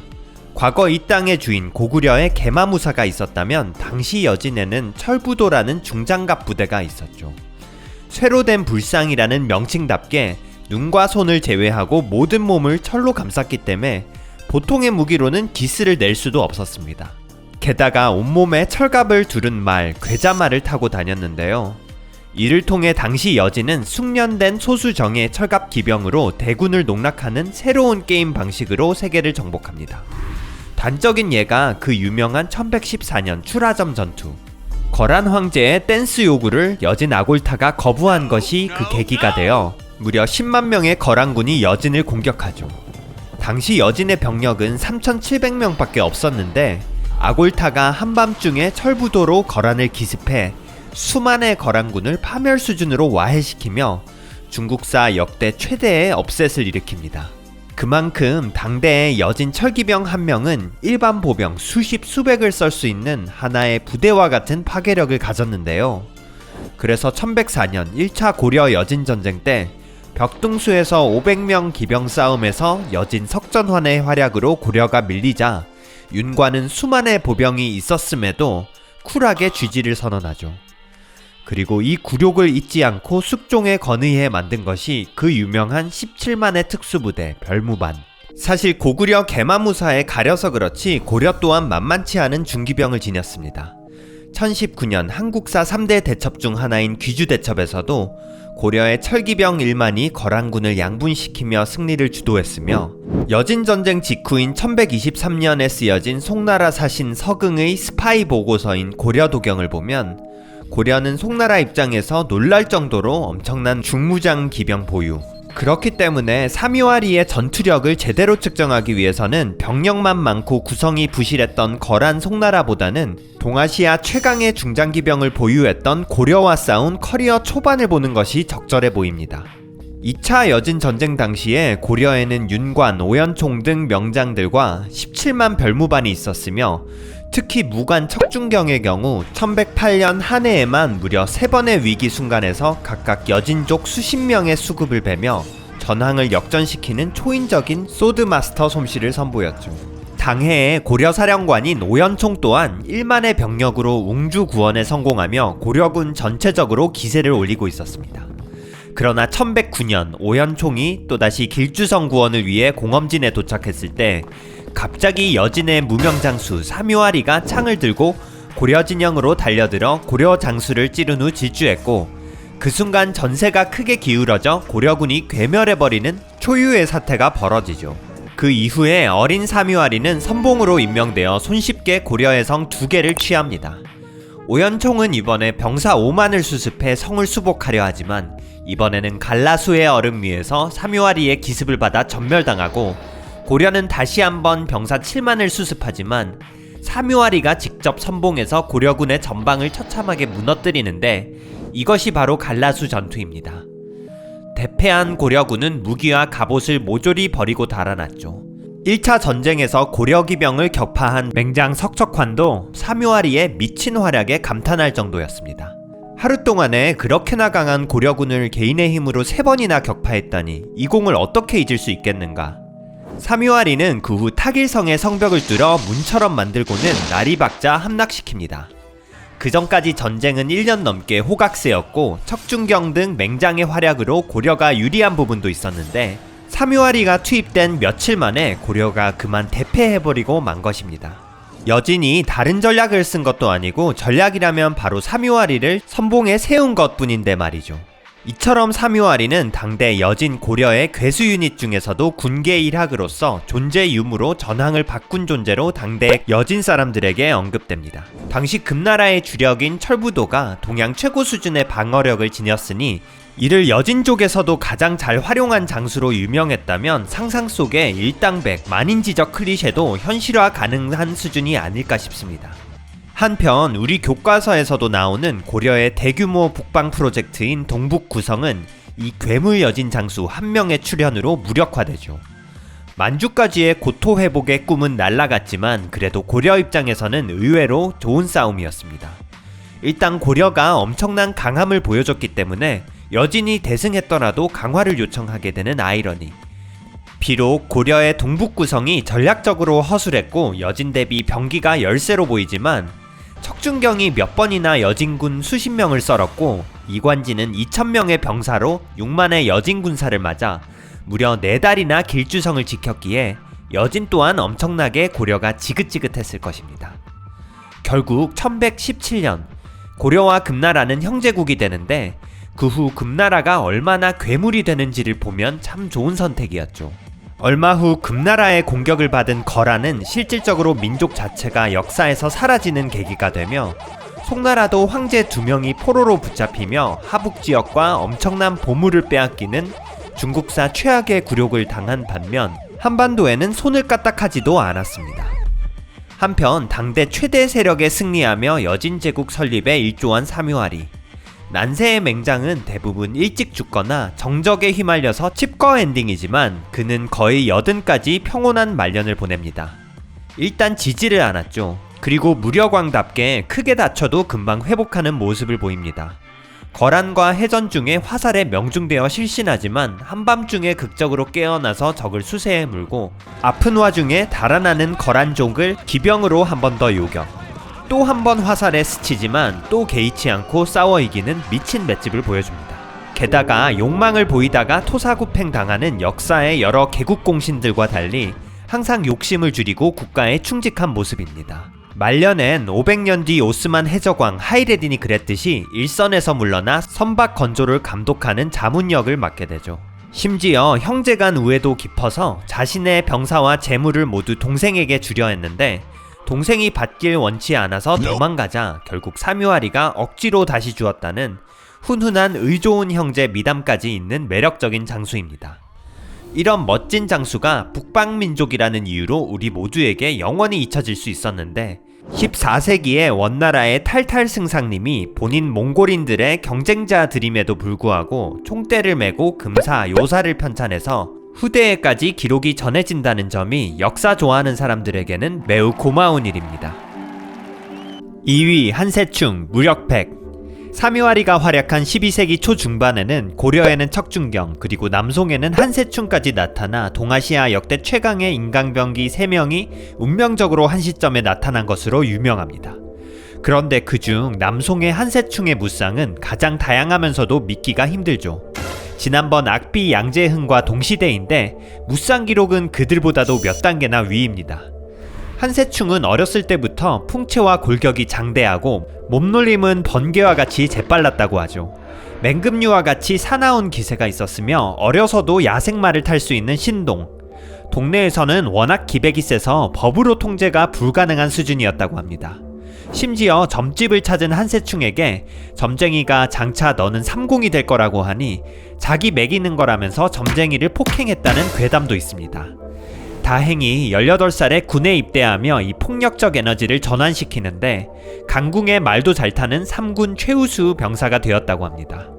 과거 이 땅의 주인 고구려의 개마무사가 있었다면 당시 여진에는 철부도라는 중장갑 부대가 있었죠. 쇠로 된 불상이라는 명칭답게 눈과 손을 제외하고 모든 몸을 철로 감쌌기 때문에 보통의 무기로는 기스를 낼 수도 없었습니다. 게다가 온몸에 철갑을 두른 말, 괴자말을 타고 다녔는데요. 이를 통해 당시 여진은 숙련된 소수정예 철갑 기병으로 대군을 농락하는 새로운 게임 방식으로 세계를 정복합니다. 단적인 예가 그 유명한 1114년 출하점 전투. 거란 황제의 댄스 요구를 여진 아골타가 거부한 것이 그 계기가 되어 무려 10만 명의 거란군이 여진을 공격하죠. 당시 여진의 병력은 3,700명밖에 없었는데 아골타가 한밤중에 철부도로 거란을 기습해 수만의 거란군을 파멸 수준으로 와해시키며 중국사 역대 최대의 업셋을 일으킵니다. 그만큼 당대의 여진 철기병 한 명은 일반 보병 수십 수백을 썰 수 있는 하나의 부대와 같은 파괴력을 가졌는데요. 그래서 1104년 1차 고려 여진 전쟁 때 벽등수에서 500명 기병 싸움에서 여진 석전환의 활약으로 고려가 밀리자 윤과는 수만의 보병이 있었음에도 쿨하게 쥐지를 선언하죠. 그리고 이 굴욕을 잊지 않고 숙종에 건의해 만든 것이 그 유명한 17만의 특수부대 별무반. 사실 고구려 개마무사에 가려서 그렇지 고려 또한 만만치 않은 중기병을 지녔습니다. 1019년 한국사 3대 대첩 중 하나인 귀주대첩에서도 고려의 철기병 1만이 거란군을 양분시키며 승리를 주도했으며 여진전쟁 직후인 1123년에 쓰여진 송나라 사신 서긍의 스파이 보고서인 고려도경을 보면 고려는 송나라 입장에서 놀랄 정도로 엄청난 중무장 기병 보유. 그렇기 때문에 사묘아리의 전투력을 제대로 측정하기 위해서는 병력만 많고 구성이 부실했던 거란 송나라보다는 동아시아 최강의 중장기병을 보유했던 고려와 싸운 커리어 초반을 보는 것이 적절해 보입니다. 2차 여진 전쟁 당시에 고려에는 윤관, 오연총 등 명장들과 17만 별무반이 있었으며 특히 무관 척준경의 경우 1108년 한 해에만 무려 3번의 위기 순간에서 각각 여진족 수십 명의 수급을 베며 전황을 역전시키는 초인적인 소드마스터 솜씨를 선보였죠. 당해의 고려 사령관인 오연총 또한 1만의 병력으로 웅주 구원에 성공하며 고려군 전체적으로 기세를 올리고 있었습니다. 그러나 1109년 오연총이 또다시 길주성 구원을 위해 공엄진에 도착했을 때 갑자기 여진의 무명장수 사묘아리가 창을 들고 고려 진영으로 달려들어 고려 장수를 찌른 후 질주했고, 그 순간 전세가 크게 기울어져 고려군이 괴멸해버리는 초유의 사태가 벌어지죠. 그 이후에 어린 사묘아리는 선봉으로 임명되어 손쉽게 고려의 성 2개를 취합니다. 오연총은 이번에 병사 5만을 수습해 성을 수복하려 하지만 이번에는 갈라수의 얼음 위에서 사묘아리의 기습을 받아 전멸당하고, 고려는 다시 한번 병사 7만을 수습하지만 사묘아리가 직접 선봉해서 고려군의 전방을 처참하게 무너뜨리는데, 이것이 바로 갈라수 전투입니다. 대패한 고려군은 무기와 갑옷을 모조리 버리고 달아났죠. 1차 전쟁에서 고려기병을 격파한 맹장 석척환도 사묘아리의 미친 활약에 감탄할 정도였습니다. 하루 동안에 그렇게나 강한 고려군을 개인의 힘으로 3번이나 격파했다니 이 공을 어떻게 잊을 수 있겠는가. 사묘아리는 그 후 타길성의 성벽을 뚫어 문처럼 만들고는 나리박자 함락시킵니다. 그 전까지 전쟁은 1년 넘게 호각세였고 척준경 등 맹장의 활약으로 고려가 유리한 부분도 있었는데, 사묘아리가 투입된 며칠 만에 고려가 그만 대패해버리고 만 것입니다. 여진이 다른 전략을 쓴 것도 아니고 전략이라면 바로 사묘아리를 선봉에 세운 것뿐인데 말이죠. 이처럼 사묘아리는 당대 여진 고려의 괴수 유닛 중에서도 군계 일학으로서 존재 유무로 전황을 바꾼 존재로 당대 여진 사람들에게 언급됩니다. 당시 금나라의 주력인 철부도가 동양 최고 수준의 방어력을 지녔으니 이를 여진족에서도 가장 잘 활용한 장수로 유명했다면 상상 속의 일당백, 만인지적 클리셰도 현실화 가능한 수준이 아닐까 싶습니다. 한편 우리 교과서에서도 나오는 고려의 대규모 북방 프로젝트인 동북구성은 이 괴물 여진 장수 한 명의 출현으로 무력화되죠. 만주까지의 고토 회복의 꿈은 날아갔지만 그래도 고려 입장에서는 의외로 좋은 싸움이었습니다. 일단 고려가 엄청난 강함을 보여줬기 때문에 여진이 대승했더라도 강화를 요청하게 되는 아이러니. 비록 고려의 동북구성이 전략적으로 허술했고 여진 대비 병기가 열세로 보이지만 척준경이 몇 번이나 여진군 수십 명을 썰었고 이관지는 2000명의 병사로 6만의 여진 군사를 맞아 무려 4달이나 길주성을 지켰기에 여진 또한 엄청나게 고려가 지긋지긋했을 것입니다. 결국 1117년 고려와 금나라는 형제국이 되는데, 그 후 금나라가 얼마나 괴물이 되는지를 보면 참 좋은 선택이었죠. 얼마 후 금나라의 공격을 받은 거란은 실질적으로 민족 자체가 역사에서 사라지는 계기가 되며, 송나라도 황제 2명이 포로로 붙잡히며 하북지역과 엄청난 보물을 빼앗기는 중국사 최악의 굴욕을 당한 반면 한반도에는 손을 까딱하지도 않았습니다. 한편 당대 최대 세력에 승리하며 여진제국 설립에 일조한 사묘아리. 난세의 맹장은 대부분 일찍 죽거나 정적에 휘말려서 칩거 엔딩이지만 그는 거의 80까지 평온한 말년을 보냅니다. 일단 지지를 않았죠. 그리고 무려광답게 크게 다쳐도 금방 회복하는 모습을 보입니다. 거란과 해전 중에 화살에 명중되어 실신하지만 한밤중에 극적으로 깨어나서 적을 수세에 물고, 아픈 와중에 달아나는 거란족을 기병으로 한 번 더 요격. 또 한 번 화살에 스치지만 또 개의치 않고 싸워 이기는 미친 맷집을 보여줍니다. 게다가 욕망을 보이다가 토사구팽 당하는 역사의 여러 개국공신들과 달리 항상 욕심을 줄이고 국가에 충직한 모습입니다. 말년엔 500년 뒤 오스만 해적왕 하이레딘이 그랬듯이 일선에서 물러나 선박 건조를 감독하는 자문 역을 맡게 되죠. 심지어 형제간 우애도 깊어서 자신의 병사와 재물을 모두 동생에게 주려 했는데, 동생이 받길 원치 않아서 도망가자 결국 사묘아리가 억지로 다시 주었다는 훈훈한 의좋은 형제 미담까지 있는 매력적인 장수입니다. 이런 멋진 장수가 북방민족이라는 이유로 우리 모두에게 영원히 잊혀질 수 있었는데, 14세기에 원나라의 탈탈승상님이 본인 몽골인들의 경쟁자들임에도 불구하고 총대를 메고 금사, 요사를 편찬해서 후대에까지 기록이 전해진다는 점이 역사 좋아하는 사람들에게는 매우 고마운 일입니다. 2위 한세충, 무력 100. 사묘아리가 활약한 12세기 초중반에는 고려에는 척준경, 그리고 남송에는 한세충까지 나타나 동아시아 역대 최강의 인강병기 3명이 운명적으로 한 시점에 나타난 것으로 유명합니다. 그런데 그중 남송의 한세충의 무쌍은 가장 다양하면서도 믿기가 힘들죠. 지난번 악비 양재흥과 동시대인데 무쌍 기록은 그들보다도 몇 단계나 위입니다. 한세충은 어렸을 때부터 풍채와 골격이 장대하고 몸놀림은 번개와 같이 재빨랐다고 하죠. 맹금류와 같이 사나운 기세가 있었으며 어려서도 야생마를 탈 수 있는 신동. 동네에서는 워낙 기백이 세서 법으로 통제가 불가능한 수준이었다고 합니다. 심지어 점집을 찾은 한세충에게 점쟁이가 장차 너는 삼공이 될 거라고 하니 자기 먹이는 거라면서 점쟁이를 폭행했다는 괴담도 있습니다. 다행히 18살에 군에 입대하며 이 폭력적 에너지를 전환시키는데 강궁의 말도 잘 타는 3군 최우수 병사가 되었다고 합니다.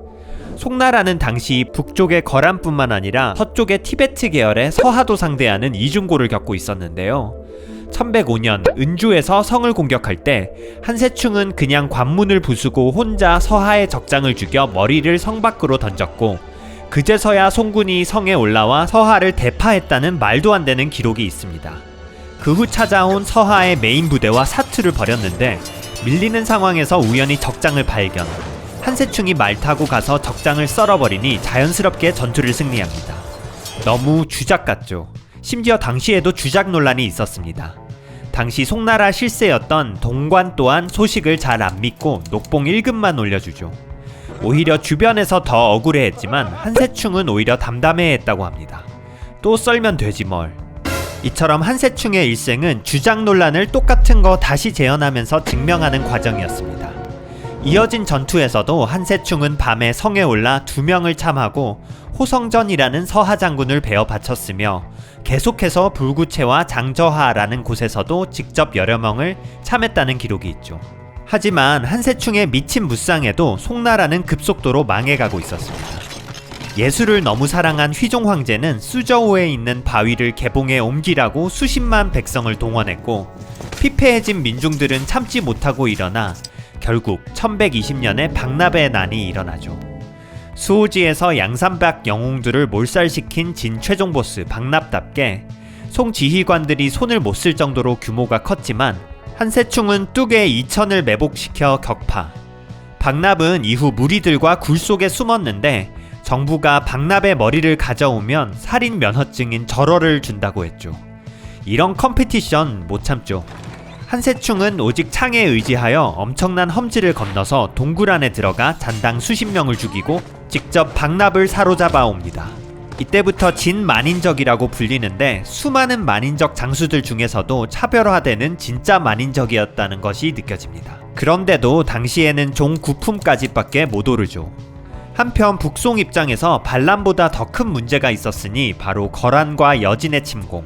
송나라는 당시 북쪽의 거란뿐만 아니라 서쪽의 티베트 계열의 서하도 상대하는 이중고를 겪고 있었는데요. 1105년 은주에서 성을 공격할 때 한세충은 그냥 관문을 부수고 혼자 서하의 적장을 죽여 머리를 성 밖으로 던졌고 그제서야 송군이 성에 올라와 서하를 대파했다는 말도 안 되는 기록이 있습니다. 그 후 찾아온 서하의 메인 부대와 사투를 벌였는데 밀리는 상황에서 우연히 적장을 발견. 한세충이 말 타고 가서 적장을 썰어버리니 자연스럽게 전투를 승리합니다. 너무 주작 같죠. 심지어 당시에도 주작 논란이 있었습니다. 당시 송나라 실세였던 동관 또한 소식을 잘 안 믿고 녹봉 1급만 올려주죠. 오히려 주변에서 더 억울해했지만 한세충은 오히려 담담해했다고 합니다. 또 썰면 되지 뭘. 이처럼 한세충의 일생은 주작 논란을 똑같은 거 다시 재현하면서 증명하는 과정이었습니다. 이어진 전투에서도 한세충은 밤에 성에 올라 2명을 참하고 호성전이라는 서하 장군을 베어 바쳤으며 계속해서 불구체와 장저하라는 곳에서도 직접 여러 명을 참했다는 기록이 있죠. 하지만 한세충의 미친 무쌍에도 송나라는 급속도로 망해가고 있었습니다. 예술을 너무 사랑한 휘종 황제는 수저우에 있는 바위를 개봉에 옮기라고 수십만 백성을 동원했고 피폐해진 민중들은 참지 못하고 일어나 결국 1120년에 박납의 난이 일어나죠. 수호지에서 양산박 영웅들을 몰살시킨 진 최종 보스 박납답게 송 지휘관들이 손을 못 쓸 정도로 규모가 컸지만 한세충은 뚝에 2천을 매복시켜 격파. 박납은 이후 무리들과 굴 속에 숨었는데 정부가 박납의 머리를 가져오면 살인 면허증인 절어를 준다고 했죠. 이런 컴피티션 못 참죠. 한세충은 오직 창에 의지하여 엄청난 험지를 건너서 동굴 안에 들어가 잔당 수십 명을 죽이고 직접 박납을 사로잡아 옵니다. 이때부터 진만인적이라고 불리는데 수많은 만인적 장수들 중에서도 차별화되는 진짜 만인적이었다는 것이 느껴집니다. 그런데도 당시에는 종 9품까지밖에 못 오르죠. 한편 북송 입장에서 반란보다 더 큰 문제가 있었으니 바로 거란과 여진의 침공.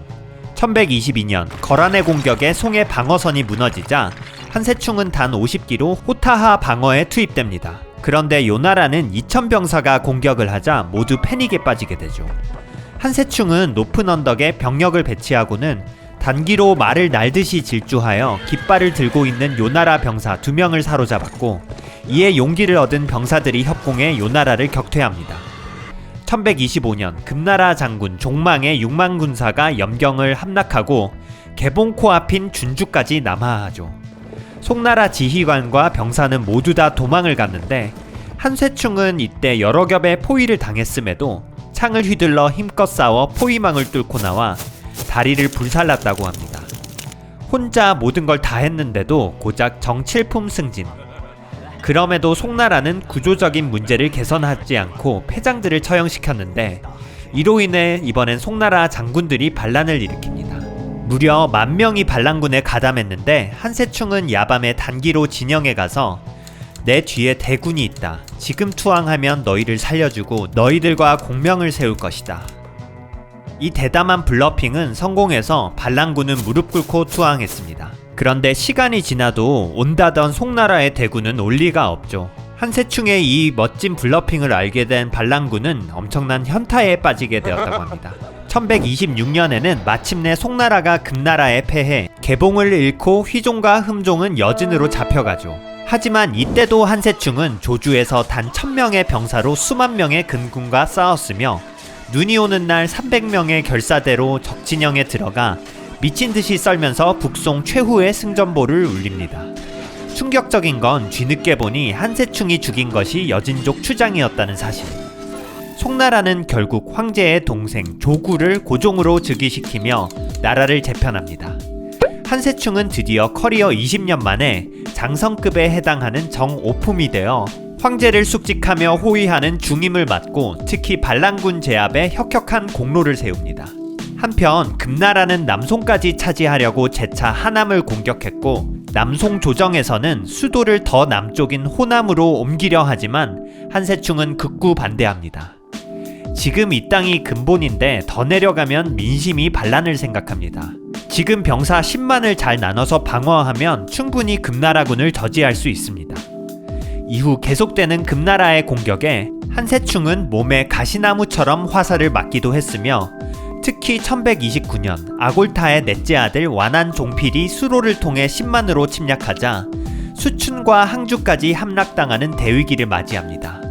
1122년 거란의 공격에 송의 방어선이 무너지자 한세충은 단 50기로 호타하 방어에 투입됩니다. 그런데 요나라는 2000병사가 공격을 하자 모두 패닉에 빠지게 되죠. 한세충은 높은 언덕에 병력을 배치하고는 단기로 말을 날듯이 질주하여 깃발을 들고 있는 요나라 병사 2명을 사로잡았고 이에 용기를 얻은 병사들이 협공해 요나라를 격퇴합니다. 1125년 금나라 장군 종망의 6만 군사가 염경을 함락하고 개봉 코앞인 준주까지 남하하죠. 송나라 지휘관과 병사는 모두 다 도망을 갔는데 한세충은 이때 여러 겹의 포위를 당했음에도 창을 휘둘러 힘껏 싸워 포위망을 뚫고 나와 다리를 불살랐다고 합니다. 혼자 모든 걸 다 했는데도 고작 정칠품 승진. 그럼에도 송나라는 구조적인 문제를 개선하지 않고 패장들을 처형시켰는데 이로 인해 이번엔 송나라 장군들이 반란을 일으킵니다. 무려 10,000명이 반란군에 가담했는데 한세충은 야밤에 단기로 진영에 가서 내 뒤에 대군이 있다. 지금 투항하면 너희를 살려주고 너희들과 공명을 세울 것이다. 이 대담한 블러핑은 성공해서 반란군은 무릎 꿇고 투항했습니다. 그런데 시간이 지나도 온다던 송나라의 대군은 올 리가 없죠. 한세충의 이 멋진 블러핑을 알게 된 반란군은 엄청난 현타에 빠지게 되었다고 합니다. 1126년에는 마침내 송나라가 금나라에 패해 개봉을 잃고 휘종과 흠종은 여진으로 잡혀가죠. 하지만 이때도 한세충은 조주에서 단 1000명의 병사로 수만 명의 근군과 싸웠으며 눈이 오는 날 300명의 결사대로 적진영에 들어가 미친듯이 썰면서 북송 최후의 승전보를 울립니다. 충격적인 건 뒤늦게 보니 한세충이 죽인 것이 여진족 추장이었다는 사실. 송나라는 결국 황제의 동생 조구를 고종으로 즉위시키며 나라를 재편합니다. 한세충은 드디어 커리어 20년 만에 장성급에 해당하는 정오품이 되어 황제를 숙직하며 호위하는 중임을 맡고 특히 반란군 제압에 혁혁한 공로를 세웁니다. 한편 금나라는 남송까지 차지하려고 재차 하남을 공격했고 남송 조정에서는 수도를 더 남쪽인 호남으로 옮기려 하지만 한세충은 극구 반대합니다. 지금 이 땅이 근본인데 더 내려가면 민심이 반란을 생각합니다. 지금 병사 10만을 잘 나눠서 방어하면 충분히 금나라군을 저지할 수 있습니다. 이후 계속되는 금나라의 공격에 한세충은 몸에 가시나무처럼 화살을 맞기도 했으며 특히 1129년 아골타의 넷째 아들 완한 종필이 수로를 통해 10만으로 침략하자 수춘과 항주까지 함락당하는 대위기를 맞이합니다.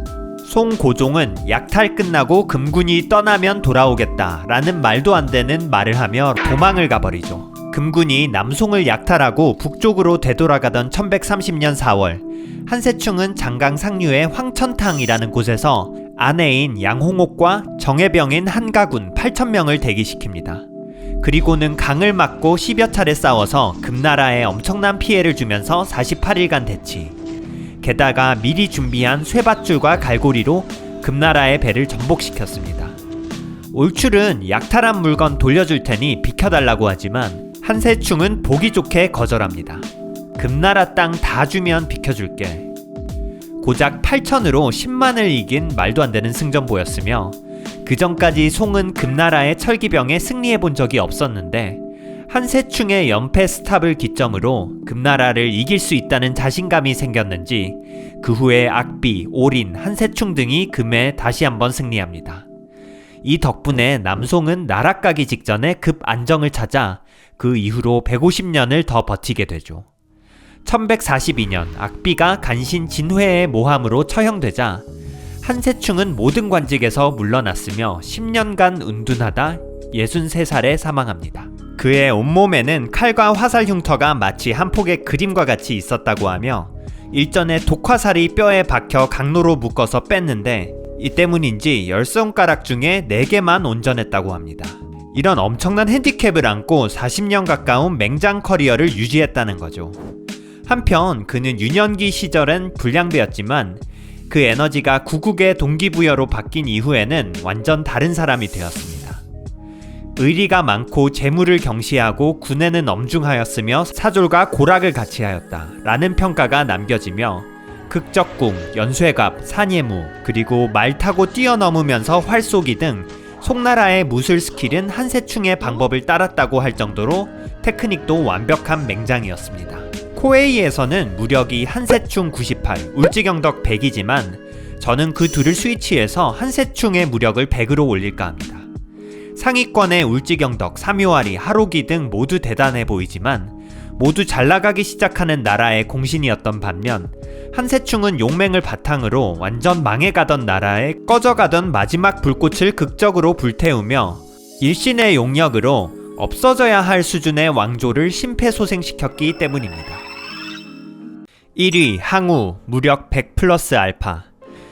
송고종은 약탈 끝나고 금군이 떠나면 돌아오겠다 라는 말도 안 되는 말을 하며 도망을 가버리죠. 금군이 남송을 약탈하고 북쪽으로 되돌아가던 1130년 4월 한세충은 장강 상류의 황천탕이라는 곳에서 아내인 양홍옥과 정예병인 한가군 8,000명을 대기시킵니다. 그리고는 강을 막고 10여 차례 싸워서 금나라에 엄청난 피해를 주면서 48일간 대치. 게다가 미리 준비한 쇠밧줄과 갈고리로 금나라의 배를 전복시켰습니다. 올출은 약탈한 물건 돌려줄 테니 비켜달라고 하지만 한세충은 보기 좋게 거절합니다. 금나라 땅 다 주면 비켜줄게. 고작 8천으로 10만을 이긴 말도 안 되는 승전보였으며 그 전까지 송은 금나라의 철기병에 승리해본 적이 없었는데 한세충의 연패 스탑을 기점으로 금나라를 이길 수 있다는 자신감이 생겼는지 그 후에 악비, 올인, 한세충 등이 금에 다시 한번 승리합니다. 이 덕분에 남송은 나라 까기 직전에 급 안정을 찾아 그 이후로 150년을 더 버티게 되죠. 1142년 악비가 간신 진회의 모함으로 처형되자 한세충은 모든 관직에서 물러났으며 10년간 운둔하다 63살에 사망합니다. 그의 온몸에는 칼과 화살 흉터가 마치 한 폭의 그림과 같이 있었다고 하며 일전에 독화살이 뼈에 박혀 강로로 묶어서 뺐는데 이 때문인지 10손가락 중에 4개만 온전했다고 합니다. 이런 엄청난 핸디캡을 안고 40년 가까운 맹장 커리어를 유지했다는 거죠. 한편 그는 유년기 시절엔 불량배였지만 그 에너지가 구국의 동기부여로 바뀐 이후에는 완전 다른 사람이 되었습니다. 의리가 많고 재물을 경시하고 군에는 엄중하였으며 사졸과 고락을 같이 하였다 라는 평가가 남겨지며 극적궁, 연쇄갑, 산예무, 그리고 말 타고 뛰어넘으면서 활 쏘기 등 송나라의 무술 스킬은 한세충의 방법을 따랐다고 할 정도로 테크닉도 완벽한 맹장이었습니다. 코웨이에서는 무력이 한세충 98, 울지경덕 100이지만 저는 그 둘을 스위치해서 한세충의 무력을 100으로 올릴까 합니다. 상위권의 울지경덕, 삼요아리, 하로기 등 모두 대단해 보이지만 모두 잘나가기 시작하는 나라의 공신이었던 반면 한세충은 용맹을 바탕으로 완전 망해가던 나라에 꺼져가던 마지막 불꽃을 극적으로 불태우며 일신의 용력으로 없어져야 할 수준의 왕조를 심폐소생시켰기 때문입니다. 1위 항우 무력 100 플러스 알파.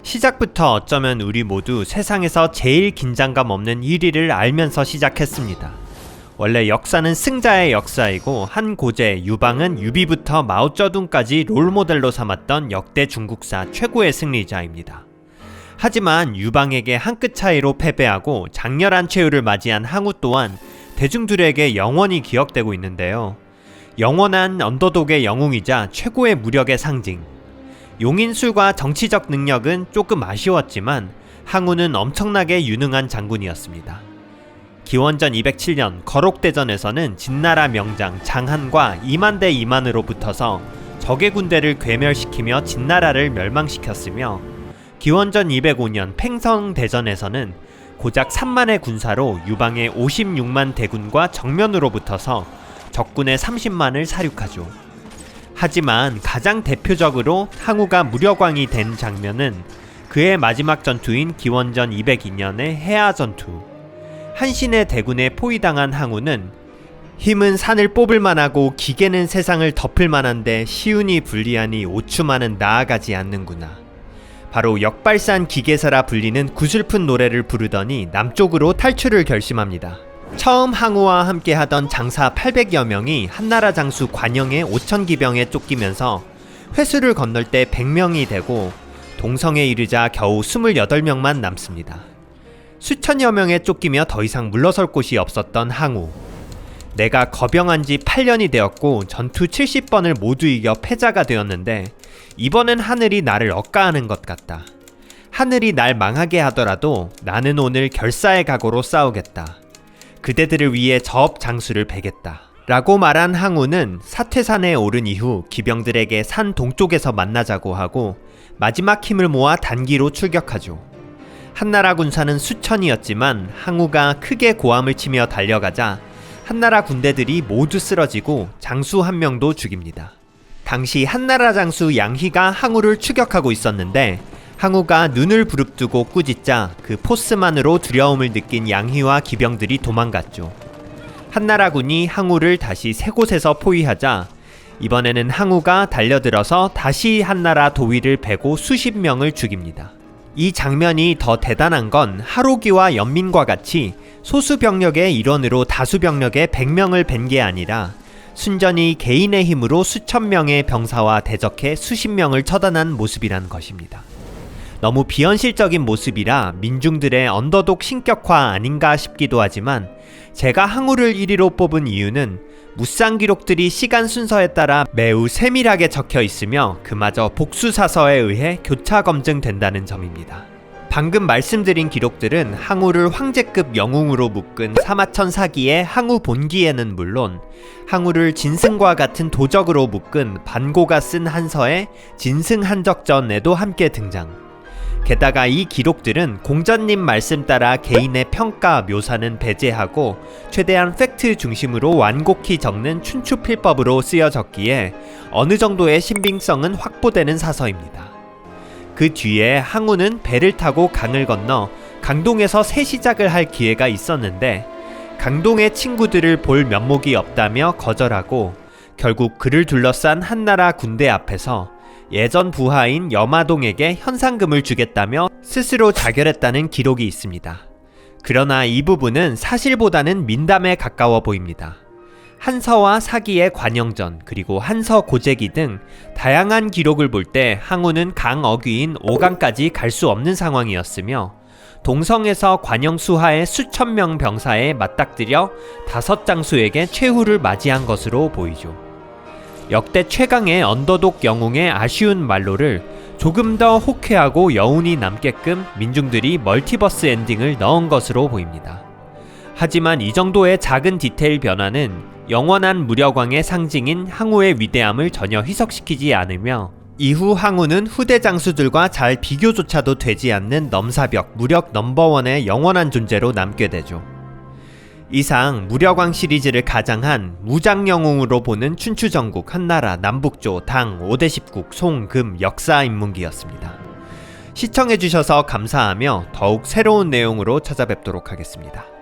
시작부터 어쩌면 우리 모두 세상에서 제일 긴장감 없는 1위를 알면서 시작했습니다. 원래 역사는 승자의 역사이고 한 고제 유방은 유비부터 마오쩌둥까지 롤모델로 삼았던 역대 중국사 최고의 승리자입니다. 하지만 유방에게 한 끗 차이로 패배하고 장렬한 최후를 맞이한 항우 또한 대중들에게 영원히 기억되고 있는데요. 영원한 언더독의 영웅이자 최고의 무력의 상징. 용인술과 정치적 능력은 조금 아쉬웠지만 항우는 엄청나게 유능한 장군이었습니다. 기원전 207년 거록대전에서는 진나라 명장 장한과 2만 대 2만으로 붙어서 적의 군대를 괴멸시키며 진나라를 멸망시켰으며 기원전 205년 팽성대전에서는 고작 3만의 군사로 유방의 56만 대군과 정면으로 붙어서 적군의 30만을 사륙하죠. 하지만 가장 대표적으로 항우가 무력왕이 된 장면은 그의 마지막 전투인 기원전 202년의 해아전투. 한신의 대군에 포위당한 항우는 힘은 산을 뽑을 만하고 기계는 세상을 덮을 만한데 시운이 불리하니 오추마는 나아가지 않는구나. 바로 역발산 기계사라 불리는 구슬픈 노래를 부르더니 남쪽으로 탈출을 결심합니다. 처음 항우와 함께 하던 장사 800여 명이 한나라 장수 관영의 5,000기병에 쫓기면서 회수를 건널 때 100명이 되고 동성에 이르자 겨우 28명만 남습니다. 수천여 명에 쫓기며 더 이상 물러설 곳이 없었던 항우. 내가 거병한 지 8년이 되었고 전투 70번을 모두 이겨 패자가 되었는데 이번엔 하늘이 나를 억가하는 것 같다. 하늘이 날 망하게 하더라도 나는 오늘 결사의 각오로 싸우겠다. 그대들을 위해 저업 장수를 베겠다. 라고 말한 항우는 사퇴산에 오른 이후 기병들에게 산 동쪽에서 만나자고 하고 마지막 힘을 모아 단기로 출격하죠. 한나라 군사는 수천이었지만 항우가 크게 고함을 치며 달려가자 한나라 군대들이 모두 쓰러지고 장수 한 명도 죽입니다. 당시 한나라 장수 양희가 항우를 추격하고 있었는데 항우가 눈을 부릅뜨고 꾸짖자 그 포스만으로 두려움을 느낀 양희와 기병들이 도망갔죠. 한나라군이 항우를 다시 세 곳에서 포위하자 이번에는 항우가 달려들어서 다시 한나라 도위를 베고 수십 명을 죽입니다. 이 장면이 더 대단한 건 하로기와 연민과 같이 소수 병력의 일원으로 다수 병력의 100명을 벤 게 아니라 순전히 개인의 힘으로 수천 명의 병사와 대적해 수십 명을 처단한 모습이란 것입니다. 너무 비현실적인 모습이라 민중들의 언더독 신격화 아닌가 싶기도 하지만 제가 항우를 1위로 뽑은 이유는 무쌍 기록들이 시간 순서에 따라 매우 세밀하게 적혀 있으며 그마저 복수사서에 의해 교차 검증된다는 점입니다. 방금 말씀드린 기록들은 항우를 황제급 영웅으로 묶은 사마천 사기의 항우 본기에는 물론 항우를 진승과 같은 도적으로 묶은 반고가 쓴 한서의 진승한적전에도 함께 등장. 게다가 이 기록들은 공자님 말씀 따라 개인의 평가 묘사는 배제하고 최대한 팩트 중심으로 완곡히 적는 춘추필법으로 쓰여졌기에 어느 정도의 신빙성은 확보되는 사서입니다. 그 뒤에 항우는 배를 타고 강을 건너 강동에서 새 시작을 할 기회가 있었는데 강동의 친구들을 볼 면목이 없다며 거절하고 결국 그를 둘러싼 한나라 군대 앞에서 예전 부하인 여마동에게 현상금을 주겠다며 스스로 자결했다는 기록이 있습니다. 그러나 이 부분은 사실보다는 민담에 가까워 보입니다. 한서와 사기의 관영전 그리고 한서 고재기 등 다양한 기록을 볼 때 항우는 강 어귀인 오강까지 갈 수 없는 상황이었으며 동성에서 관영수하의 수천 명 병사에 맞닥뜨려 5장수에게 최후를 맞이한 것으로 보이죠. 역대 최강의 언더독 영웅의 아쉬운 말로를 조금 더 호쾌하고 여운이 남게끔 민중들이 멀티버스 엔딩을 넣은 것으로 보입니다. 하지만 이 정도의 작은 디테일 변화는 영원한 무력왕의 상징인 항우의 위대함을 전혀 희석시키지 않으며 이후 항우는 후대 장수들과 잘 비교조차도 되지 않는 넘사벽 무력 넘버원의 영원한 존재로 남게 되죠. 이상 무력왕 시리즈를 가장한 무장영웅으로 보는 춘추전국 한나라 남북조 당 5대 10국 송, 금 역사 인문기였습니다. 시청해주셔서 감사하며 더욱 새로운 내용으로 찾아뵙도록 하겠습니다.